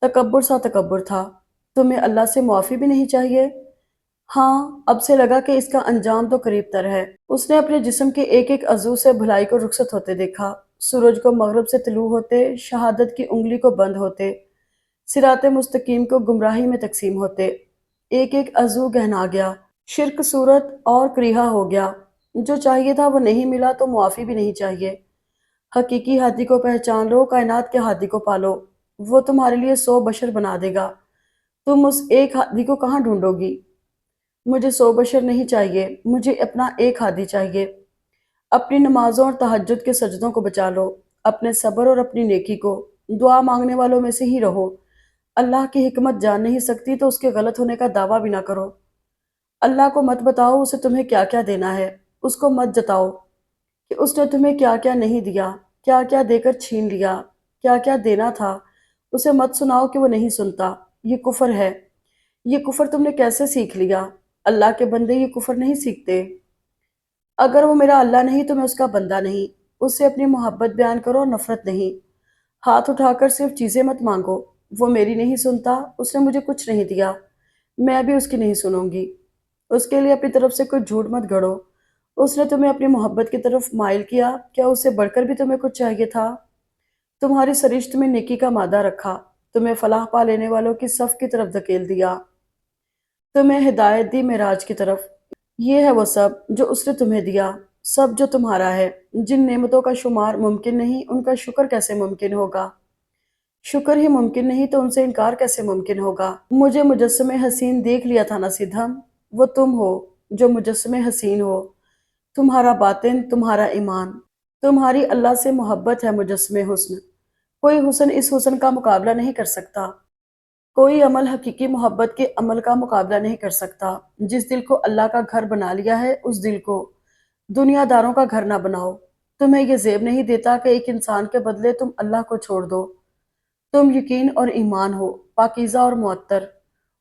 تکبر سا تکبر تھا۔ تمہیں اللہ سے معافی بھی نہیں چاہیے؟ ہاں، اب سے لگا کہ اس کا انجام تو قریب تر ہے۔ اس نے اپنے جسم کے ایک ایک عضو سے بھلائی کو رخصت ہوتے دیکھا، سورج کو مغرب سے طلوع ہوتے، شہادت کی انگلی کو بند ہوتے، صراط مستقیم کو گمراہی میں تقسیم ہوتے۔ ایک ایک عضو گہنا گیا، شرک صورت اور کریہا ہو گیا۔ جو چاہیے تھا وہ نہیں ملا تو معافی بھی نہیں چاہیے۔ حقیقی ہادی کو پہچان لو، کائنات کے ہادی کو پالو، وہ تمہارے لیے 100 بشر بنا دے گا۔ تم اس ایک ہادی کو کہاں ڈھونڈو گی؟ مجھے 100 بشر نہیں چاہیے، مجھے اپنا ایک ہادی چاہیے۔ اپنی نمازوں اور تہجد کے سجدوں کو بچا لو، اپنے صبر اور اپنی نیکی کو۔ دعا مانگنے والوں میں سے ہی رہو۔ اللہ کی حکمت جان نہیں سکتی تو اس کے غلط ہونے کا دعویٰ بھی نہ کرو۔ اللہ کو مت بتاؤ اسے تمہیں کیا کیا دینا ہے، اس کو مت جتاؤ کہ اس نے تمہیں کیا کیا نہیں دیا، کیا کیا دے کر چھین لیا، کیا کیا دینا تھا۔ اسے مت سناؤ کہ وہ نہیں سنتا، یہ کفر ہے۔ یہ کفر تم نے کیسے سیکھ لیا؟ اللہ کے بندے یہ کفر نہیں سیکھتے۔ اگر وہ میرا اللہ نہیں تو میں اس کا بندہ نہیں۔ اس سے اپنی محبت بیان کرو اور نفرت نہیں۔ ہاتھ اٹھا کر صرف چیزیں مت مانگو۔ وہ میری نہیں سنتا، اس نے مجھے کچھ نہیں دیا، میں بھی اس کی نہیں سنوں گی۔ اس کے لیے اپنی طرف سے کوئی جھوٹ مت گھڑو۔ اس نے تمہیں اپنی محبت کی طرف مائل کیا، کیا اس سے بڑھ کر بھی تمہیں کچھ چاہیے تھا؟ تمہاری سرشت میں نیکی کا مادہ رکھا، تمہیں فلاح پا لینے والوں کی صف کی طرف دھکیل دیا، تمہیں ہدایت دی معراج کی طرف۔ یہ ہے وہ سب جو اس نے تمہیں دیا، سب جو تمہارا ہے۔ جن نعمتوں کا شمار ممکن نہیں ان کا شکر کیسے ممکن ہوگا؟ شکر ہی ممکن نہیں تو ان سے انکار کیسے ممکن ہوگا؟ مجھے مجسم حسین دیکھ لیا تھا نا سدھم، وہ تم ہو جو مجسم حسین ہو۔ تمہارا باطن، تمہارا ایمان، تمہاری اللہ سے محبت ہے مجسم حسن۔ کوئی حسن اس حسن کا مقابلہ نہیں کر سکتا، کوئی عمل حقیقی محبت کے عمل کا مقابلہ نہیں کر سکتا۔ جس دل کو اللہ کا گھر بنا لیا ہے اس دل کو دنیا داروں کا گھر نہ بناؤ۔ تمہیں یہ زیب نہیں دیتا کہ ایک انسان کے بدلے تم اللہ کو چھوڑ دو۔ تم یقین اور ایمان ہو، پاکیزہ اور معطر۔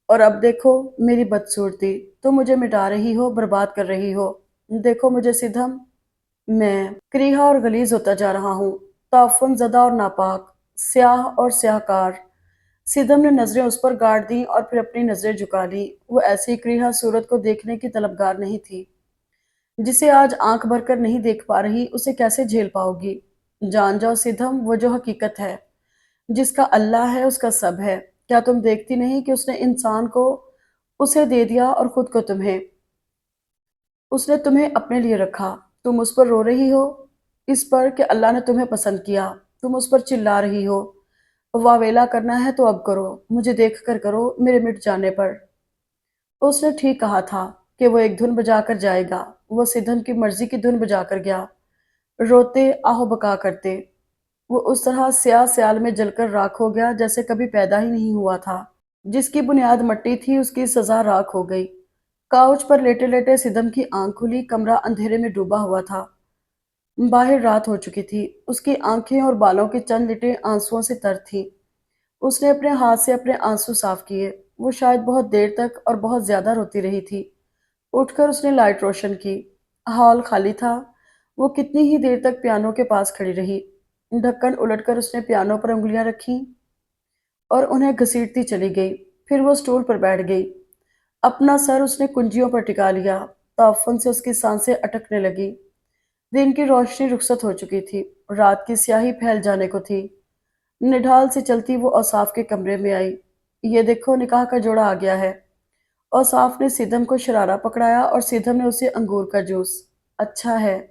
اور اب دیکھو میری بدصورتی، تم مجھے مٹا رہی ہو، برباد کر رہی ہو۔ دیکھو مجھے سدھم، میں کریہا اور غلیظ ہوتا جا رہا ہوں، تعفن زدہ اور ناپاک، سیاہ اور سیاہ کار۔ سدھم نے نظریں اس پر گاڑ دیں اور پھر اپنی نظریں جھکا لیں۔ وہ ایسی کریہا صورت کو دیکھنے کی طلبگار نہیں تھی۔ جسے آج آنکھ بھر کر نہیں دیکھ پا رہی اسے کیسے جھیل پاؤ گی؟ جان جاؤ سدھم، وہ جو حقیقت ہے، جس کا اللہ ہے اس کا سب ہے۔ کیا تم دیکھتی نہیں کہ اس نے انسان کو اسے دے دیا اور خود کو تمہیں؟ اس نے تمہیں اپنے لیے رکھا۔ تم اس پر رو رہی ہو، اس پر کہ اللہ نے تمہیں پسند کیا۔ تم اس پر چلا رہی ہو، واویلا کرنا ہے تو اب کرو، مجھے دیکھ کر کرو، میرے مٹ جانے پر۔ اس نے ٹھیک کہا تھا کہ وہ ایک دھن بجا کر جائے گا۔ وہ سدھم کی مرضی کی دھن بجا کر گیا۔ روتے آہو بکا کرتے، وہ اس طرح سیاہ سیال میں جل کر راکھ ہو گیا جیسے کبھی پیدا ہی نہیں ہوا تھا۔ جس کی بنیاد مٹی تھی اس کی سزا راکھ ہو گئی۔ کاؤچ پر لیٹے لیٹے سدھم کی آنکھ کھلی، کمرہ اندھیرے میں ڈوبا ہوا تھا۔ باہر رات ہو چکی تھی، اس کی آنکھیں اور بالوں کی چند لٹیں آنسوؤں سے تر تھیں۔ اس نے اپنے ہاتھ سے اپنے آنسو صاف کیے۔ وہ شاید بہت دیر تک اور بہت زیادہ روتی رہی تھی۔ اٹھ کر اس نے لائٹ روشن کی۔ ہال خالی تھا۔ وہ کتنی ہی دیر تک پیانو کے پاس کھڑی رہی۔ ڈھکن الٹ کر اس نے پیانو پر انگلیاں رکھیں اور انہیں گھسیٹتی چلی گئی۔ پھر وہ اسٹول پر بیٹھ گئی۔ اپنا سر اس نے کنجیوں پر ٹکا لیا۔ تعفن سے اس کی سانسیں اٹکنے لگی۔ دن کی روشنی رخصت ہو چکی تھی، رات کی سیاہی پھیل جانے کو تھی۔ نڈھال سے چلتی وہ اوصاف کے کمرے میں آئی۔ یہ دیکھو نکاح کا جوڑا آ گیا ہے۔ اوصاف نے سدھم کو شرارہ پکڑایا اور سدھم نے اسے انگور کا جوس۔ اچھا ہے۔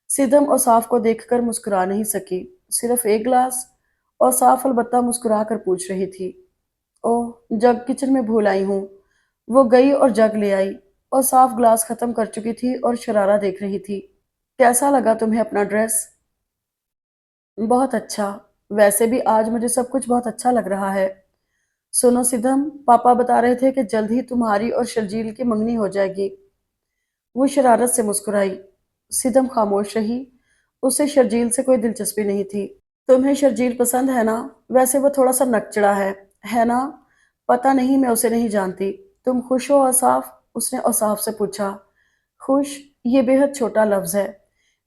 سدھم اوصاف کو دیکھ کر مسکرا نہیں سکی۔ صرف ایک گلاس؟ اوصاف البتہ مسکرا کر پوچھ رہی تھی۔ اوہ، جگ کچن میں بھول آئی ہوں۔ وہ گئی اور جگ لے آئی۔ اوصاف گلاس ختم کر چکی تھی اور شرارہ دیکھ رہی تھی۔ کیسا لگا تمہیں اپنا ڈریس؟ بہت اچھا۔ ویسے بھی آج مجھے سب کچھ بہت اچھا لگ رہا ہے۔ سنو سدھم، پاپا بتا رہے تھے کہ جلد ہی تمہاری اور شرجیل کی منگنی ہو جائے گی۔ وہ شرارت سے مسکرائی۔ سدھم خاموش رہی۔ اسے شرجیل سے کوئی دلچسپی نہیں تھی۔ تمہیں شرجیل پسند ہے نا؟ ویسے وہ تھوڑا سا نکچڑا ہے نا؟ پتہ نہیں، میں اسے نہیں جانتی۔ تم خوش ہو اوصاف؟ اس نے اوصاف سے پوچھا۔ خوش؟ یہ بے حد چھوٹا لفظ ہے۔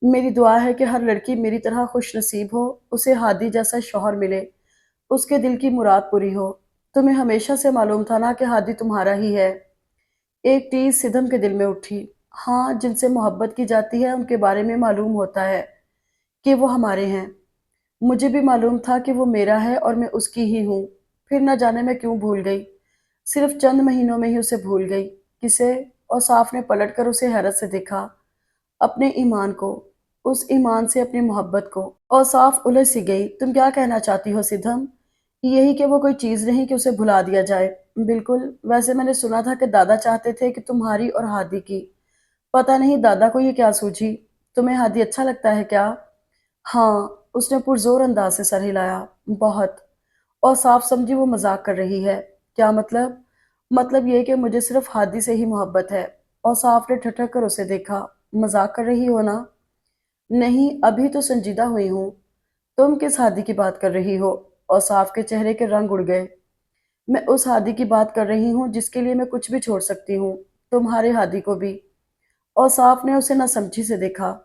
میری دعا ہے کہ ہر لڑکی میری طرح خوش نصیب ہو، اسے ہادی جیسا شوہر ملے، اس کے دل کی مراد پوری ہو۔ تمہیں ہمیشہ سے معلوم تھا نا کہ ہادی تمہارا ہی ہے؟ ایک ٹیز سدھم کے دل میں اٹھی۔ ہاں، جن سے محبت کی جاتی ہے ان کے بارے میں معلوم ہوتا ہے کہ وہ ہمارے ہیں۔ مجھے بھی معلوم تھا کہ وہ میرا ہے اور میں اس کی ہی ہوں، پھر نہ جانے میں کیوں بھول گئی، صرف چند مہینوں میں ہی اسے بھول گئی۔ کسے؟ اوصاف نے پلٹ کر اسے حیرت سے دیکھا۔ اپنے ایمان کو، اس ایمان سے اپنی محبت کو۔ اوصاف الجھ سی گئی۔ تم کیا کہنا چاہتی ہو سدھم؟ یہی کہ وہ کوئی چیز نہیں کہ اسے بھلا دیا جائے۔ بالکل، ویسے میں نے سنا تھا کہ دادا چاہتے تھے کہ تمہاری اور ہادی کی، پتہ نہیں دادا کو یہ کیا سوجھی۔ تمہیں ہادی اچھا لگتا ہے کیا؟ ہاں، اس نے پرزور انداز سے سر ہلایا۔ بہت۔ اور صاف سمجھی وہ مذاق کر رہی ہے۔ کیا مطلب؟ مطلب یہ کہ مجھے صرف ہادی سے ہی محبت ہے۔ اور صاف نے ٹھٹک کر اسے دیکھا۔ مذاق کر رہی ہو نا؟ نہیں، ابھی تو سنجیدہ ہوئی ہوں۔ تم کس ہادی کی بات کر رہی ہو؟ اور صاف کے چہرے کے رنگ اڑ گئے۔ میں اس ہادی کی بات کر رہی ہوں جس کے لیے میں کچھ بھی چھوڑ سکتی ہوں، تمہارے ہادی کو بھی۔ اور صاف نے اسے نہ سمجھی سے دیکھا۔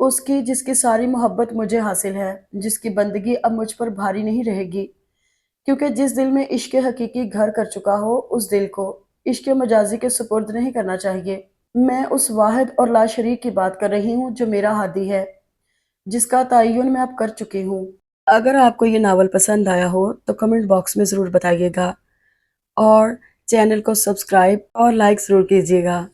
اس کی جس کی ساری محبت مجھے حاصل ہے، جس کی بندگی اب مجھ پر بھاری نہیں رہے گی، کیونکہ جس دل میں عشق حقیقی گھر کر چکا ہو اس دل کو عشق مجازی کے سپرد نہیں کرنا چاہیے۔ میں اس واحد اور لا شریک کی بات کر رہی ہوں جو میرا ہادی ہے، جس کا تعین میں اب کر چکی ہوں۔ اگر آپ کو یہ ناول پسند آیا ہو تو کمنٹ باکس میں ضرور بتائیے گا، اور چینل کو سبسکرائب اور لائک ضرور کیجیے گا۔